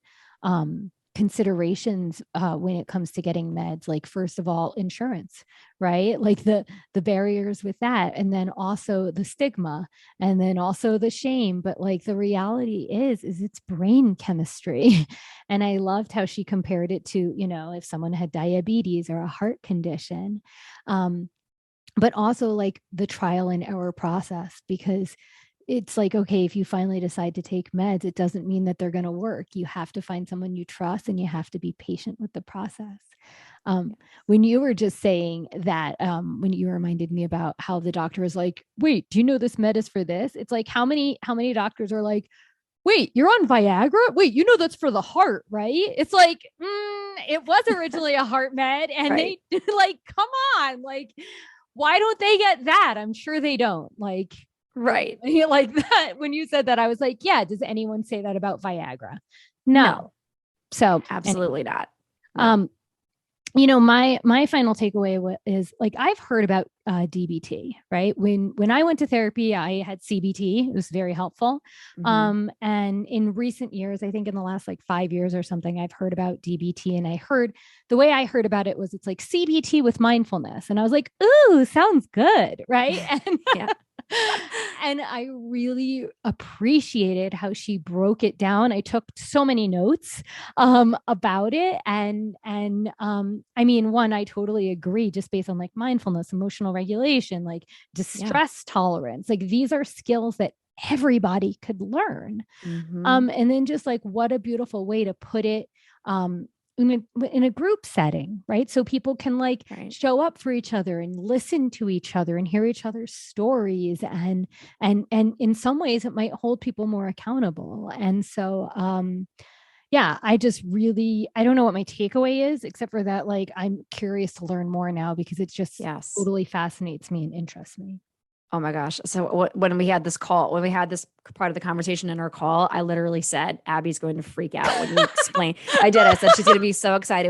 considerations when it comes to getting meds. Like, first of all, insurance, right? Like the barriers with that, and then also the stigma, and then also the shame. But like, the reality is it's brain chemistry. And I loved how she compared it to, you know, if someone had diabetes or a heart condition. But also like the trial and error process, because it's like, okay, if you finally decide to take meds, it doesn't mean that they're going to work. You have to find someone you trust, and you have to be patient with the process. When you were just saying that, when you reminded me about how the doctor is like, wait, do you know this med is for this? It's like, how many doctors are like, wait, you're on Viagra? Wait, you know that's for the heart, right? It's like, it was originally a heart med, and they like, come on, like, why don't they get that? I'm sure they don't. Like, right. Like that. When you said that, I was like, yeah, does anyone say that about Viagra? No. So absolutely not. No. You know, my final takeaway is, like, I've heard about DBT, right? When I went to therapy, I had CBT. It was very helpful. And in recent years, I think in the last like 5 years or something, I've heard about DBT. And the way I heard about it was, it's like CBT with mindfulness. And I was like, ooh, sounds good. Right. And And I really appreciated how she broke it down. I took so many notes about it. And I mean, one, I totally agree, just based on like mindfulness, emotional regulation, like distress tolerance. Like these are skills that everybody could learn. And then just like, what a beautiful way to put it in a group setting, right? So people can like show up for each other and listen to each other and hear each other's stories. And in some ways it might hold people more accountable. And so, yeah, I don't know what my takeaway is, except for that, like, I'm curious to learn more now because it just totally fascinates me and interests me. Oh my gosh. So when we had this part of the conversation in our call, I literally said, Abby's going to freak out when you explain. I did. I said, she's going to be so excited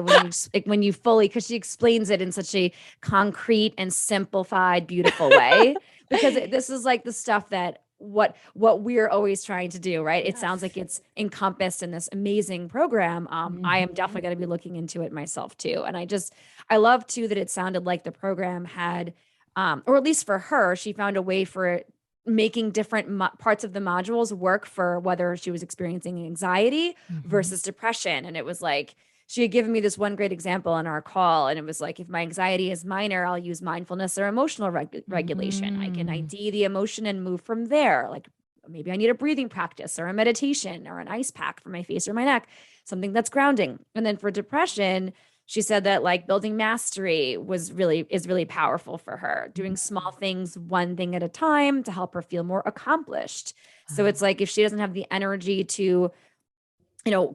when you fully, because she explains it in such a concrete and simplified, beautiful way, because this is like the stuff that what we're always trying to do, right? It sounds like it's encompassed in this amazing program. I am definitely going to be looking into it myself too. And I love too that it sounded like the program had, or at least for her, she found a way for making different parts of the modules work for whether she was experiencing anxiety versus depression. And it was like, she had given me this one great example in our call. And it was like, if my anxiety is minor, I'll use mindfulness or emotional regulation. I can ID the emotion and move from there. Like maybe I need a breathing practice or a meditation or an ice pack for my face or my neck, something that's grounding. And then for depression, she said that like building mastery is really powerful for her, doing small things, one thing at a time to help her feel more accomplished. So it's like, if she doesn't have the energy to,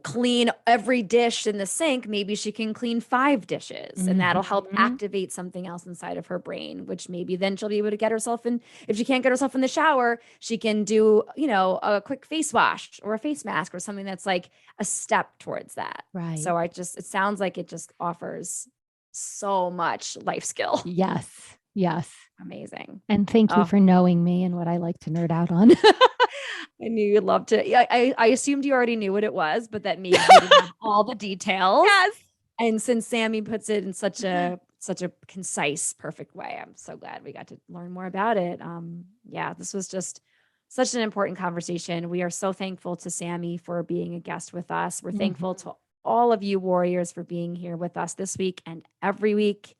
clean every dish in the sink, maybe she can clean 5 dishes and that'll help activate something else inside of her brain, which maybe then she'll be able to get herself in. If she can't get herself in the shower, she can do, a quick face wash or a face mask or something that's like a step towards that. Right. So it sounds like it just offers so much life skill. Yes. Amazing. And thank you for knowing me and what I like to nerd out on. I knew you'd love to. I assumed you already knew what it was, but that maybe you didn't have all the details. Yes. And since Sami puts it in such a concise, perfect way, I'm so glad we got to learn more about it. This was just such an important conversation. We are so thankful to Sami for being a guest with us. We're thankful to all of you warriors for being here with us this week and every week.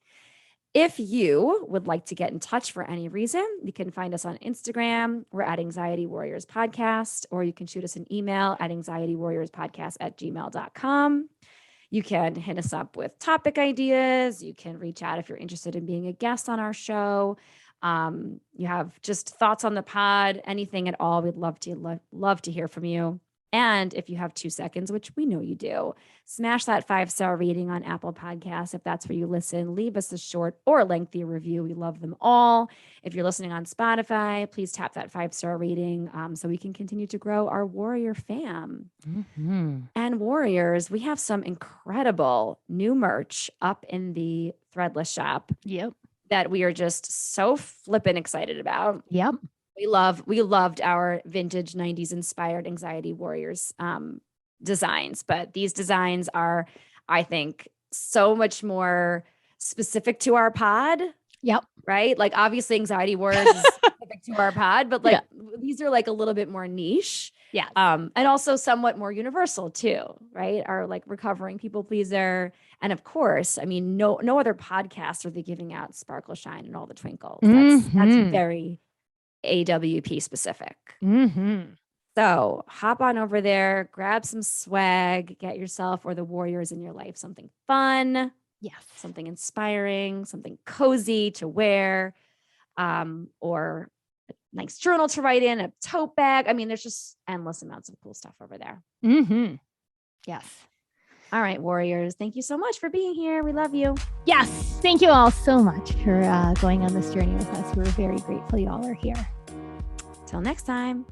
If you would like to get in touch for any reason, you can find us on Instagram. We're at Anxiety Warriors Podcast, or you can shoot us an email at anxietywarriorspodcast@gmail.com. You can hit us up with topic ideas. You can reach out if you're interested in being a guest on our show. You have just thoughts on the pod, anything at all. We'd love to hear from you. And if you have 2 seconds, which we know you do, smash that 5-star rating on Apple Podcasts. If that's where you listen, leave us a short or lengthy review. We love them all. If you're listening on Spotify, please tap that 5-star rating so we can continue to grow our warrior fam. And warriors, we have some incredible new merch up in the Threadless shop. Yep. That we are just so flippin' excited about. Yep. We loved our vintage 90s inspired Anxiety Warriors designs, but these designs are, I think, so much more specific to our pod. Yep. Right? Like obviously Anxiety Warriors is specific to our pod, but like these are like a little bit more niche. Yeah. And also somewhat more universal too, right? Our like recovering people pleaser. And of course, I mean, no other podcasts are they giving out sparkle, shine, and all the twinkles. That's very AWP specific. So hop on over there, grab some swag, get yourself or the warriors in your life something fun. Yes. Something inspiring, something cozy to wear, or a nice journal to write in, a tote bag. I mean, there's just endless amounts of cool stuff over there. Yes. All right, warriors. Thank you so much for being here. We love you. Yes. Thank you all so much for going on this journey with us. We're very grateful you all are here. Till next time.